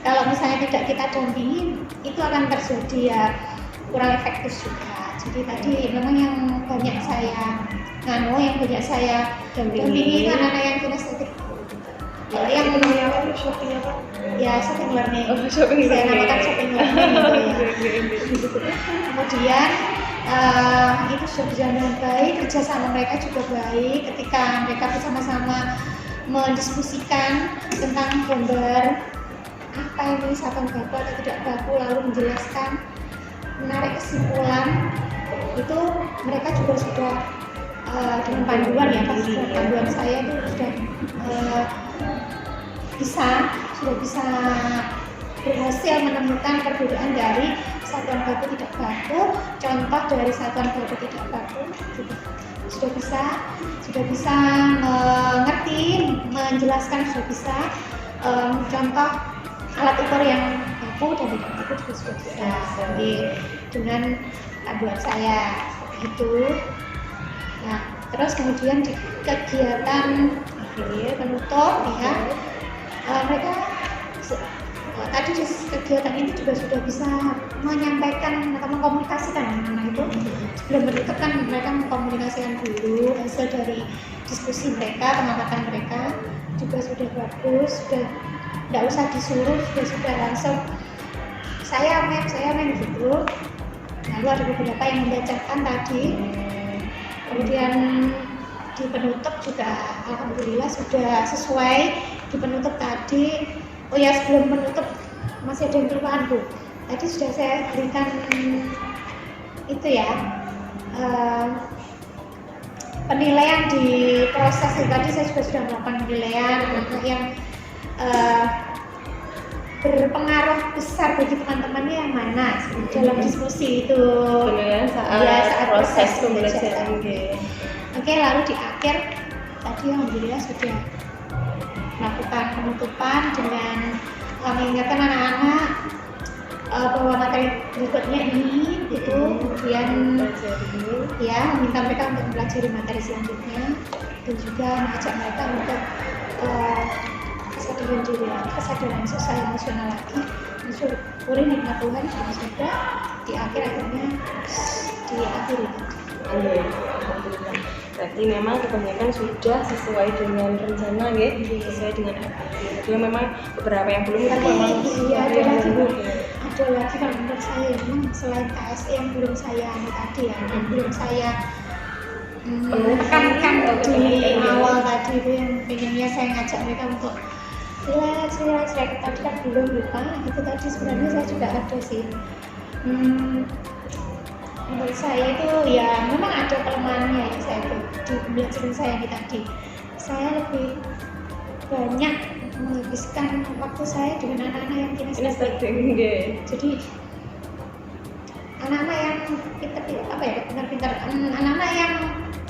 kalau misalnya tidak kita dampingin itu akan terjadi ya kurang efektif juga. Jadi tadi memang yang banyak saya dampingi itu anak-anak yang kinestetik. Kalau yang shopping apa? Ya shopping learning. Saya namakan shopping learning gitu ya. Kemudian itu sudah berjalan dengan baik, kerjasama mereka juga baik ketika mereka bersama-sama mendiskusikan tentang gambar apa ini satuan baku atau tidak baku, lalu menjelaskan, menarik kesimpulan. Itu mereka juga sudah dengan panduan ya, panduan saya itu sudah bisa berhasil menemukan perbedaan dari satuan baku tidak baku, contoh dari satuan baku tidak baku gitu. sudah bisa mengerti, menjelaskan, sudah bisa contoh alat ukur yang baku dan tidak baku juga sudah bisa. Jadi dengan panduan saya itu. Nah, terus kemudian di kegiatan akhir penutup ya, mereka tadi di kegiatan ini juga sudah bisa menyampaikan atau mengkomunikasikan anak-anak itu. Sebelum menutup kan mereka mengkomunikasikan dulu hasil dari diskusi mereka, pengamatan mereka juga sudah bagus, sudah tidak usah disuruh, sudah langsung saya men gitu. Lalu ada beberapa yang membacakan tadi, kemudian di penutup juga alhamdulillah sudah sesuai di penutup tadi. Oh ya, sebelum penutup masih ada yang kelupaan Bu. Tadi sudah saya berikan itu ya, penilaian di proses itu. Tadi saya juga sudah melakukan penilaian untuk yang berpengaruh besar bagi teman-temannya yang mana dalam diskusi itu. Penilaian saat proses pembelajaran. Oke, lalu di akhir tadi alhamdulillah sudah melakukan penutupan dengan mengingatkan anak-anak bahwa materi berikutnya ini itu, kemudian ya meminta mereka untuk mempelajari materi selanjutnya dan juga mengajak mereka untuk kesadaran diri lagi, kesadaran sosial emosional lagi, mensyukuri nikmat Tuhan yang sudah di akhirnya diakhiri. Alhamdulillah. Berarti memang kebanyakan sudah sesuai dengan rencana ya, sesuai dengan itu. Memang beberapa yang belum kan memang iya, ada lagi kalau menurut saya memang selain KSE yang belum saya tadi ya, yang belum saya tekankan di awal tadi itu yang pengennya saya ngajak mereka untuk relax tadi kan belum lupa itu tadi sebenarnya saya juga ada sih. Menurut saya itu ya memang ada kelemahannya ya, saya di pembelajaran saya tadi. Saya lebih banyak menghabiskan waktu saya dengan anak-anak yang kinestetik. Jadi anak-anak yang pintar, anak-anak yang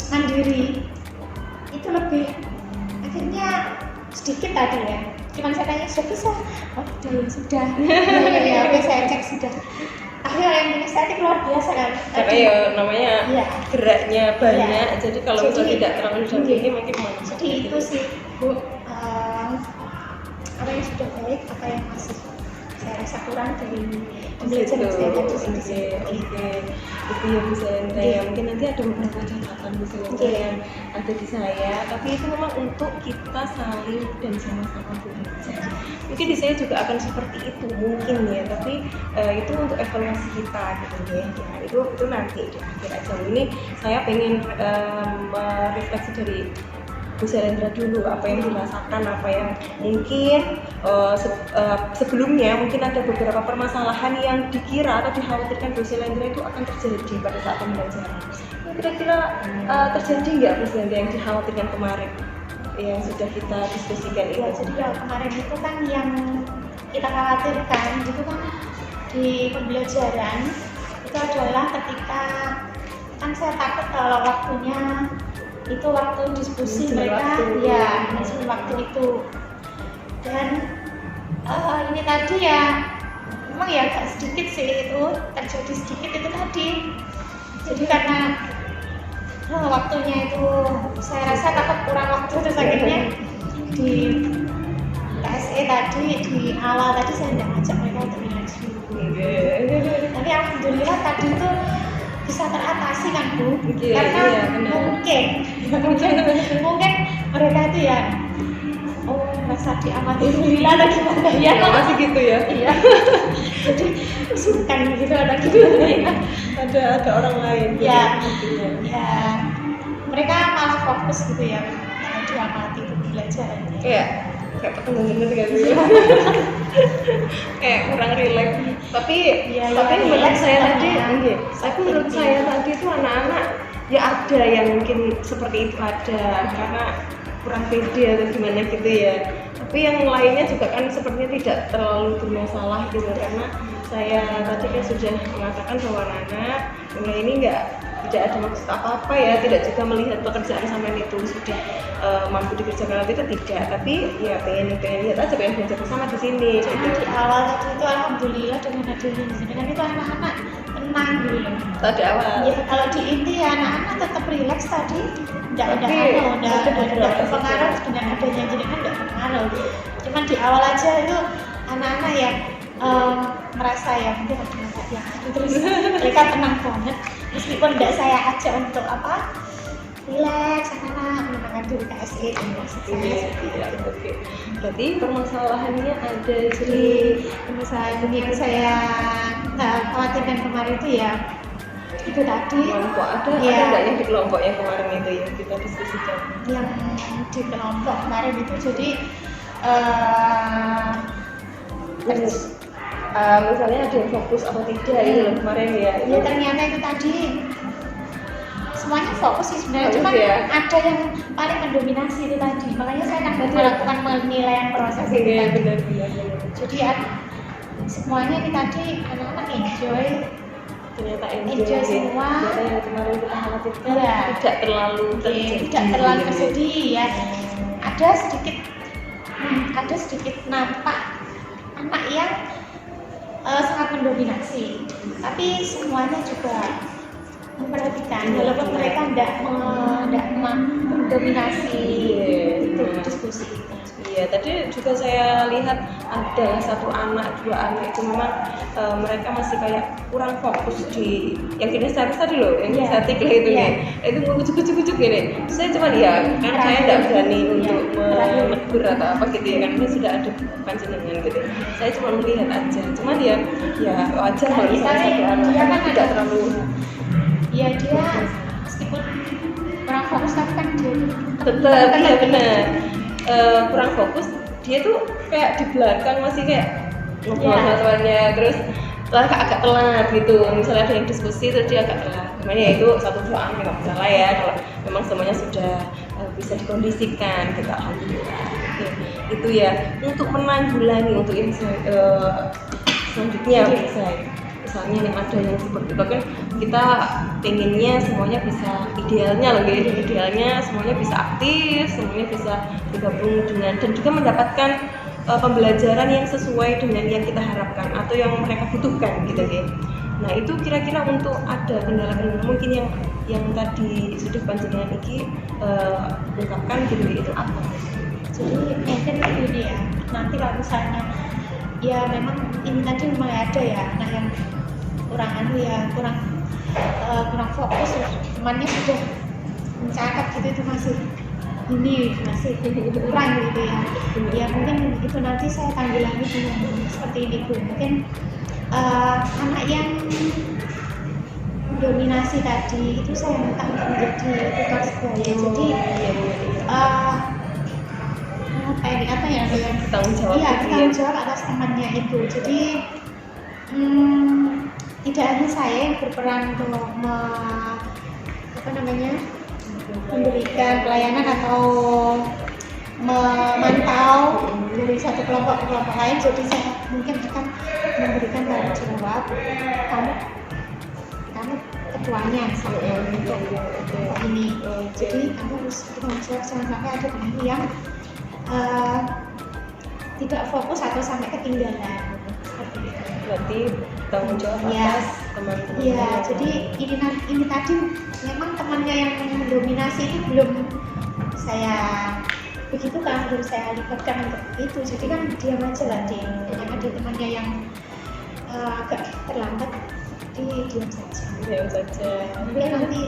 mandiri itu lebih akhirnya sedikit tadi ya. Cuman saya tanya sudah bisa, oh sudah. Ya, oke saya cek sudah. Akhirnya yang kinestetik luar biasa kan. Karena ya namanya geraknya banyak, jadi kalau misalnya tidak terlalu tinggi mungkin mana. Jadi itu sih Bu, apa yang sudah baik, apa yang masih saya rasa kurang dari pembelajaran saya tadi sendiri. Itu ya Bu Selendra ya, mungkin nanti ada beberapa catatan Bu Selendra yang ada di saya, tapi itu memang untuk kita saling dan sama-sama belajar. Mungkin di saya juga akan seperti itu mungkin ya, tapi itu untuk evaluasi kita gitu ya. Itu nanti di akhir aja. Ini saya pengen merefleksi dari Bu Selendra dulu, apa yang dirasakan, apa yang mungkin sebelumnya mungkin ada beberapa permasalahan yang dikira atau dikhawatirkan Bu Selendra itu akan terjadi pada saat pembelajaran. Kira-kira terjadi nggak Bu Selendra yang dikhawatirkan kemarin yang sudah kita diskusikan itu? Ya, jadi kalau kemarin itu kan yang kita khawatirkan itu kan di pembelajaran itu adalah ketika kan saya takut kalau waktunya itu waktu diskusi mereka ya manajemen waktu itu, dan ini tadi ya memang ya agak sedikit sih itu terjadi sedikit itu tadi. Jadi karena waktunya itu saya rasa takut kurang waktu, terus akhirnya di KSE tadi di awal tadi saya tidak ngajak mereka untuk relax dulu. Tapi alhamdulillah tadi itu bisa teratasi kan Bu, karena mungkin mereka itu ya merasa diamati lila atau gimana ya, masih gitu ya. Iya. Jadi bukan gitu ada gimana ya. Ada orang lain ya, ya mereka malah fokus gitu ya, diamati itu pembelajaran kayak bener gak sih? Kayak kurang rileks. Tapi menurut saya tadi, menurut saya tadi itu anak-anak ya ada yang mungkin seperti itu ada, karena kurang pede atau gimana gitu ya. Tapi yang lainnya juga kan sepertinya tidak terlalu bermasalah gitu, karena saya tadi kan sudah mengatakan bahwa anak mulai ini tidak ada maksud apa-apa ya, tidak juga melihat pekerjaan sampean itu sudah mampu dikerjakan atau tidak, tapi ya pengen lihat aja, pengen belajar bersama di sini. Karena di awal tadi itu alhamdulillah dengan adanya dengan itu anak-anak tenang gitu loh. Tadi awal. Ya kalau di inti ya anak-anak tetap rileks tadi, tidak ada Oke, tidak berpengaruh dengan adanya jenengan, tidak berpengaruh. Cuman di awal aja itu anak-anak yang merasa ya mungkin ada anak yang terus mereka tenang banget meskipun tidak saya ajak untuk apa rileks, anak-anak menenangkan diri KSE Oke. Berarti permasalahannya ada Jadi misalnya yang saya khawatirkan kemarin itu ya itu tadi kelompok ada ya, nggak yang di kelompok yang kemarin itu yang kita diskusikan? yang di kelompok kemarin itu jadi misalnya ada yang fokus atau tidak itu loh kemarin ya. ya ternyata itu tadi semuanya fokus sih sebenarnya, Fokus cuma ya. ada yang paling mendominasi itu tadi, makanya saya akan melakukan penilaian proses itu Iya tadi. benar. Jadi semuanya ini tadi anak-anak enjoy, Ternyata Enjoy semua. Ternyata yang kemarin kita khawatirkan Iya. tidak terlalu tidak terlalu bersedih ya. Ada sedikit nampak anak yang sangat mendominasi, tapi semuanya juga memperhatikan walaupun mereka tidak mendominasi itu diskusi. Iya, tadi juga saya lihat ada satu anak, dua anak itu memang mereka masih kayak kurang fokus di yang kinestetik tadi loh, yang Iya. kinestetik lah itu Iya. nih. Itu ngucuk-ngucuk gini. Saya cuma ya, kan saya tidak berani untuk menegur atau apa gitu ya, karena sudah ada panjenengan gitu. Saya cuma melihat aja. Cuma dia ya wajar kalau misalnya satu anak Dia kan tidak ada- terlalu Ya dia meskipun kurang fokus tapi kan dia tetap iya benar. Kurang fokus, dia tuh kayak di belakang masih kayak ngobrol Iya. sama temannya, terus agak telat gitu. Misalnya ada yang diskusi terus dia agak telat. Makanya ya itu satu dua nggak masalah ya kalau memang semuanya sudah bisa dikondisikan gitu, alhamdulillah. Oke, itu ya untuk menanggulangi untuk yang selanjutnya misalnya yang ada yang seperti itu kan kita pengennya semuanya bisa idealnya loh gitu, idealnya semuanya bisa aktif, semuanya bisa bergabung dengan dan juga mendapatkan pembelajaran yang sesuai dengan yang kita harapkan atau yang mereka butuhkan gitu ya. Nah itu kira-kira untuk ada kendala-kendala mungkin yang tadi sudah panjenengan ini ungkapkan gitu itu apa? jadi mungkin begini ya, nanti kalau misalnya ya memang ini tadi memang ada ya anak yang kurang fokus ya, temannya sudah mencatat gitu itu masih kurang gitu ya. Ya mungkin itu nanti saya tanggulangi dengan seperti ini Bu. Mungkin anak yang dominasi tadi itu saya minta untuk menjadi tutor sebaya. Jadi apa ya Tanggung jawab iya gitu ya. tanggung jawab atas temannya itu. Jadi tidak hanya saya yang berperan untuk memberikan pelayanan atau memantau dari satu kelompok ke kelompok lain. Jadi saya mungkin akan memberikan tanggung jawab kamu ketuanya untuk ini. Jadi kamu harus bertanggung jawab, jangan sampai ada teman yang tidak fokus atau sampai ketinggalan seperti itu. Berarti tanggung jawab Iya. atas teman-teman. Iya, jadi ini tadi memang temannya yang mendominasi itu belum saya begitu kan, belum saya libatkan untuk itu. Jadi kan diam aja lah dia. Yang ada temannya yang agak terlambat, diam saja. Diam saja. Mungkin nanti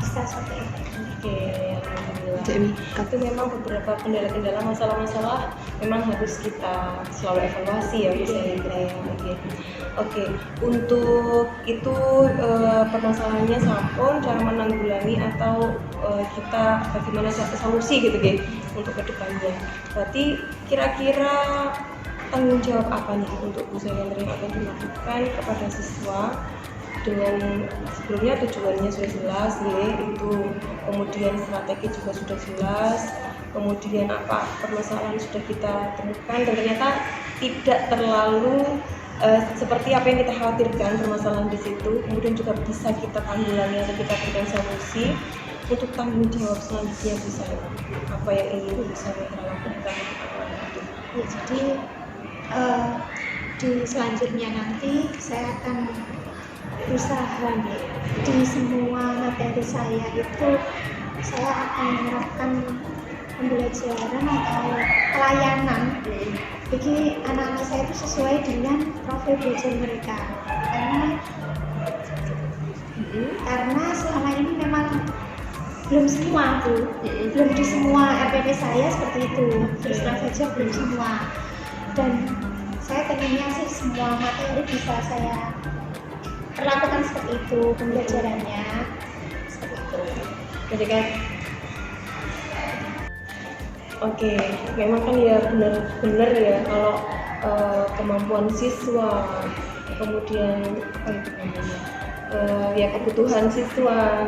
bisa seperti itu. Oke, alhamdulillah. Itu memang beberapa kendala-kendala, masalah-masalah memang harus kita selalu evaluasi ya, bisa ya. Oke, untuk itu permasalahannya sampun, cara menanggulangi atau kita bagaimana solusi gitu ya untuk kedepannya. Berarti kira-kira tanggung jawab apa nih untuk Bu Selendra yang akan dilakukan kepada siswa dengan sebelumnya tujuannya sudah jelas ya, itu kemudian strategi juga sudah jelas, kemudian apa permasalahan sudah kita temukan dan ternyata tidak terlalu seperti apa yang kita khawatirkan permasalahan di situ, kemudian juga bisa kita tanggulangi atau kita berikan solusi untuk tanggung jawab selanjutnya bisa apa yang ingin bisa kita lakukan. Ya, jadi di selanjutnya nanti saya akan berusaha di semua materi saya itu saya akan menerapkan pembelajaran atau pelayanan bagi anak-anak saya itu sesuai dengan profil belajar mereka, karena selama ini memang belum semua Bu, belum di semua RPP saya seperti itu, terus terang saja belum semua, dan saya pengennya sih semua materi bisa saya perlakukan seperti itu pembelajarannya, seperti itu. Jadi kan oke, memang kan ya benar ya kalau kemampuan siswa, kemudian apa itu namanya, ya kebutuhan siswa,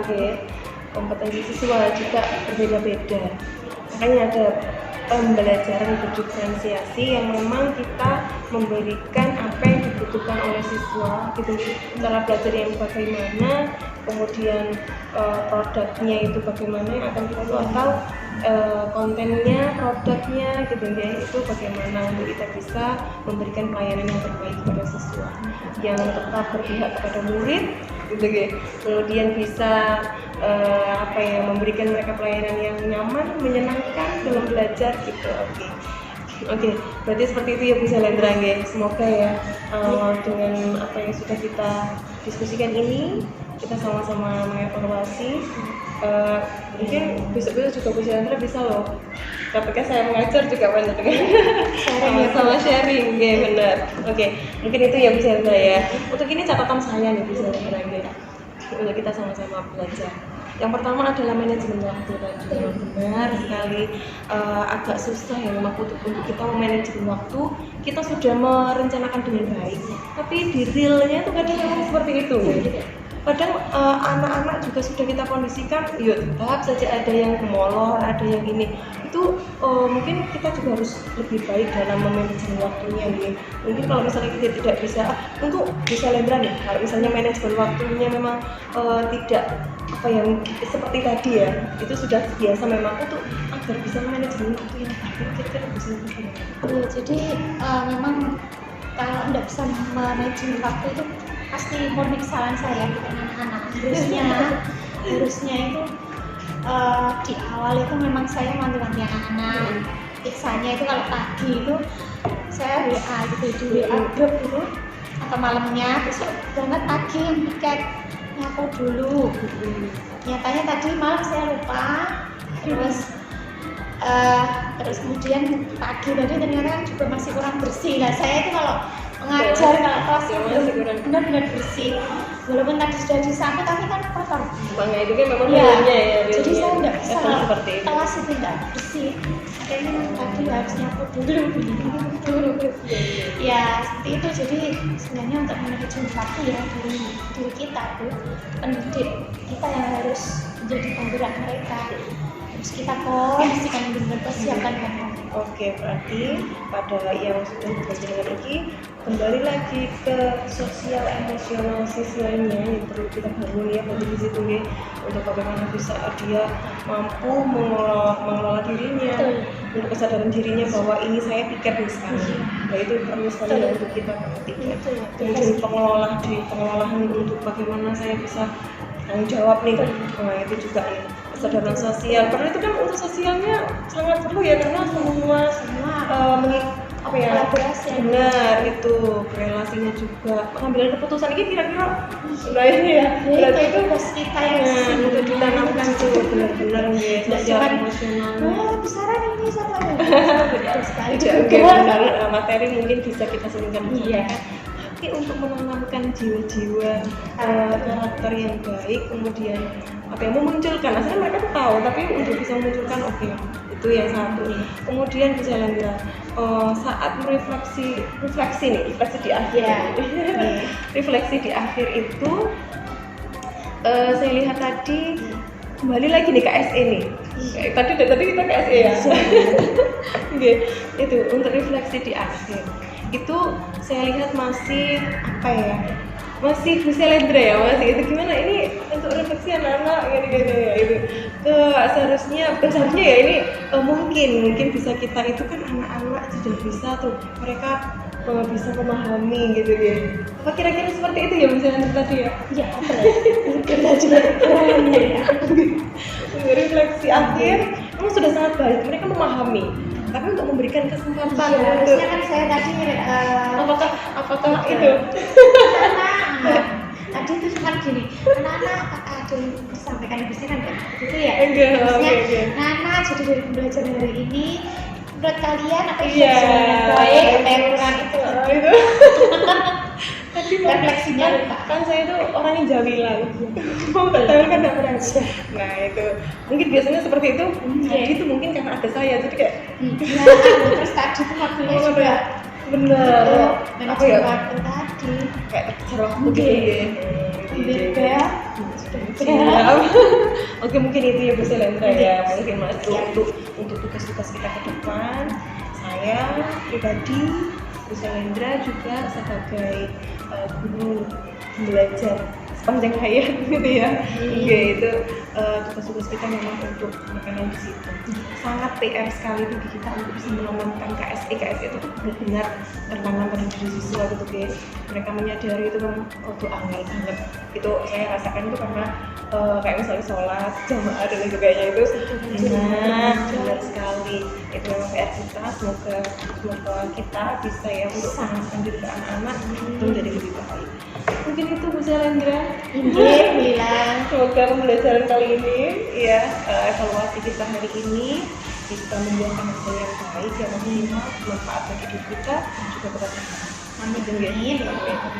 kompetensi siswa juga berbeda-beda. Makanya ada pembelajaran berdiferensiasi yang memang kita memberikan apa yang dibutuhkan oleh siswa, gitu. Cara belajar yang bagaimana, kemudian produknya itu bagaimana yang akan kita buat, atau kontennya, produknya gitu ya, itu bagaimana untuk kita bisa memberikan pelayanan yang terbaik kepada siswa, yang tetap berpihak kepada murid gitu ya, kemudian bisa memberikan mereka pelayanan yang nyaman, menyenangkan dalam belajar gitu. Oke, berarti seperti itu ya Bu Shalendra ya. Semoga ya dengan apa yang sudah kita diskusikan ini kita sama-sama mengevaluasi. Mungkin besok-besok juga Bu Shalendra bisa loh. Ketika saya mengajar juga banyak dengan sama-sama sharing, ya benar. Oke, mungkin itu ya Bu Shalendra ya. Untuk ini catatan saya nih Bu Shalendra ya. Untuk kita sama-sama belajar. Yang pertama adalah manajemen waktu tadi. Benar sekali, agak susah ya memang untuk kita memanajemen waktu. Kita sudah merencanakan dengan baik, tapi di realnya itu kadang memang seperti itu. Kadang anak-anak juga sudah kita kondisikan, ya tetap saja ada yang molor, ada yang ini. Itu mungkin kita juga harus lebih baik dalam memanajemen waktunya nih. Mungkin kalau misalnya kita tidak bisa, untuk bisa Shalendra nih, kalau misalnya manajemen waktunya memang tidak apa yang seperti tadi ya, itu sudah biasa memang untuk agar bisa manajemen waktu yang baik, kira-kira bisa bagaimana? Ya, jadi memang kalau tidak bisa manajemen waktu itu pasti murni kesalahan saya, bukan anak-anak. Harusnya itu di awal itu memang saya wanti-wanti anak-anak. Biasanya itu kalau pagi itu saya WA gitu, di WA grup gitu, atau malamnya besok berangkat pagi yang tiket nyapu dulu. Nyatanya tadi malam saya lupa, terus kemudian pagi tadi ternyata juga masih kurang bersih. Nah saya itu kalau mengajar kalau kelas itu benar-benar bersih, walaupun tadi sudah disapu tapi kan kotor. Makanya itu kan memang ya, ya. jadi saya tidak bisa seperti itu. kelas itu tidak bersih. Kayaknya tadi harus nyapu dulu. Ya seperti itu. Jadi sebenarnya untuk manajemen waktu ya diri kita tuh pendidik kita yang harus menjadi penggerak mereka. Terus kita kondisikan benar persiapan mereka. Oke, berarti pada yang sudah belajar dengan ini kembali lagi ke sosial emosional siswanya yang perlu kita bangun ya, berarti di situ ya, untuk bagaimana bisa dia mampu mengelola dirinya, untuk kesadaran dirinya bahwa ini saya piket nih sekarang. Nah itu perlu sekali ya untuk kita perhatikan. Kemudian pengelolaan untuk bagaimana saya bisa tanggung jawab nih, nah itu juga nih kesadaran sosial, karena itu kan untuk sosialnya sangat perlu ya, karena semua kolaborasi benar itu relasinya juga pengambilan keputusan ini kira-kira sudah ini ya, berarti itu harus kita yang untuk ditanamkan tuh benar-benar ya sosial emosional. Besaran ini sama sekali benar materi mungkin bisa kita singkat ya. Tapi untuk menanamkan jiwa-jiwa karakter yang baik, kemudian memunculkan, asalnya mereka tuh tahu, tapi untuk bisa memunculkan itu yang satu. Kemudian bisa Shalendra saat refleksi di akhir refleksi di akhir itu saya lihat tadi kembali lagi nih KSE nih, Tadi kita ke SE ya. Oke, itu untuk refleksi di akhir. Itu saya lihat masih apa ya? Masih Gus Elendra ya, masih itu gimana ini untuk refleksi anak-anak gitu ya itu. Seharusnya ya ini mungkin bisa kita itu kan anak-anak sudah bisa tuh mereka bisa memahami gitu ya. Apa kira-kira seperti itu ya Gus Elendra tadi ya? Ya, kita juga keren ya. Refleksi akhir memang sudah sangat baik, mereka memahami. Tapi untuk memberikan kesempatan Harusnya kan saya tadi apakah itu tadi itu cuma gini, anak-anak apakah ada yang disampaikan di sini kan gitu ya. Enggak, Maksudnya, oke. anak jadi dari pembelajaran hari ini menurut kalian apa yang Iya. bisa dengan baik, apa yang kurang itu itu tadi refleksinya kan saya tuh orangnya jamilan mau nggak tahu kan nggak pernah. Nah itu mungkin biasanya seperti itu. Jadi itu mungkin karena ada saya jadi kayak ya, terus tadi tuh waktunya Oh, juga bener apa ya waktu tadi kayak terkejar waktu Oke. gitu beda ya. Siap. Oke mungkin itu ya Bu Selendra ya mungkin Mas untuk tugas-tugas kita ke depan saya pribadi Bu Selendra juga sebagai guru belajar sepanjang hayat gitu ya. Oke itu tugas-tugas kita memang untuk menekan di situ. Sangat PR sekali bagi kita untuk bisa menanamkan KSE itu tuh benar-benar tertanam pada diri siswa gitu guys. Mereka menyadari itu memang angel banget. Itu saya rasakan itu karena kayak misalnya sholat jamaah dan lain sebagainya itu benar sekali itu memang PR kita. Semoga kita bisa ya untuk menanamkan diri ke anak-anak itu menjadi lebih baik. Mungkin itu Bu Selendra. bilang Semoga pembelajaran kali ini ya evaluasi kita hari ini bisa membuahkan hasil yang baik yang maksimal bermanfaat bagi diri kita dan juga kepada anak. Amin.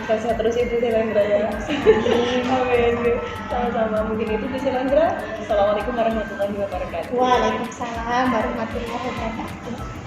Sehat terus Ibu Selendra ya. Amin. Sama-sama mungkin itu Bu Selendra. Assalamualaikum warahmatullahi wabarakatuh. Waalaikumsalam warahmatullahi wabarakatuh.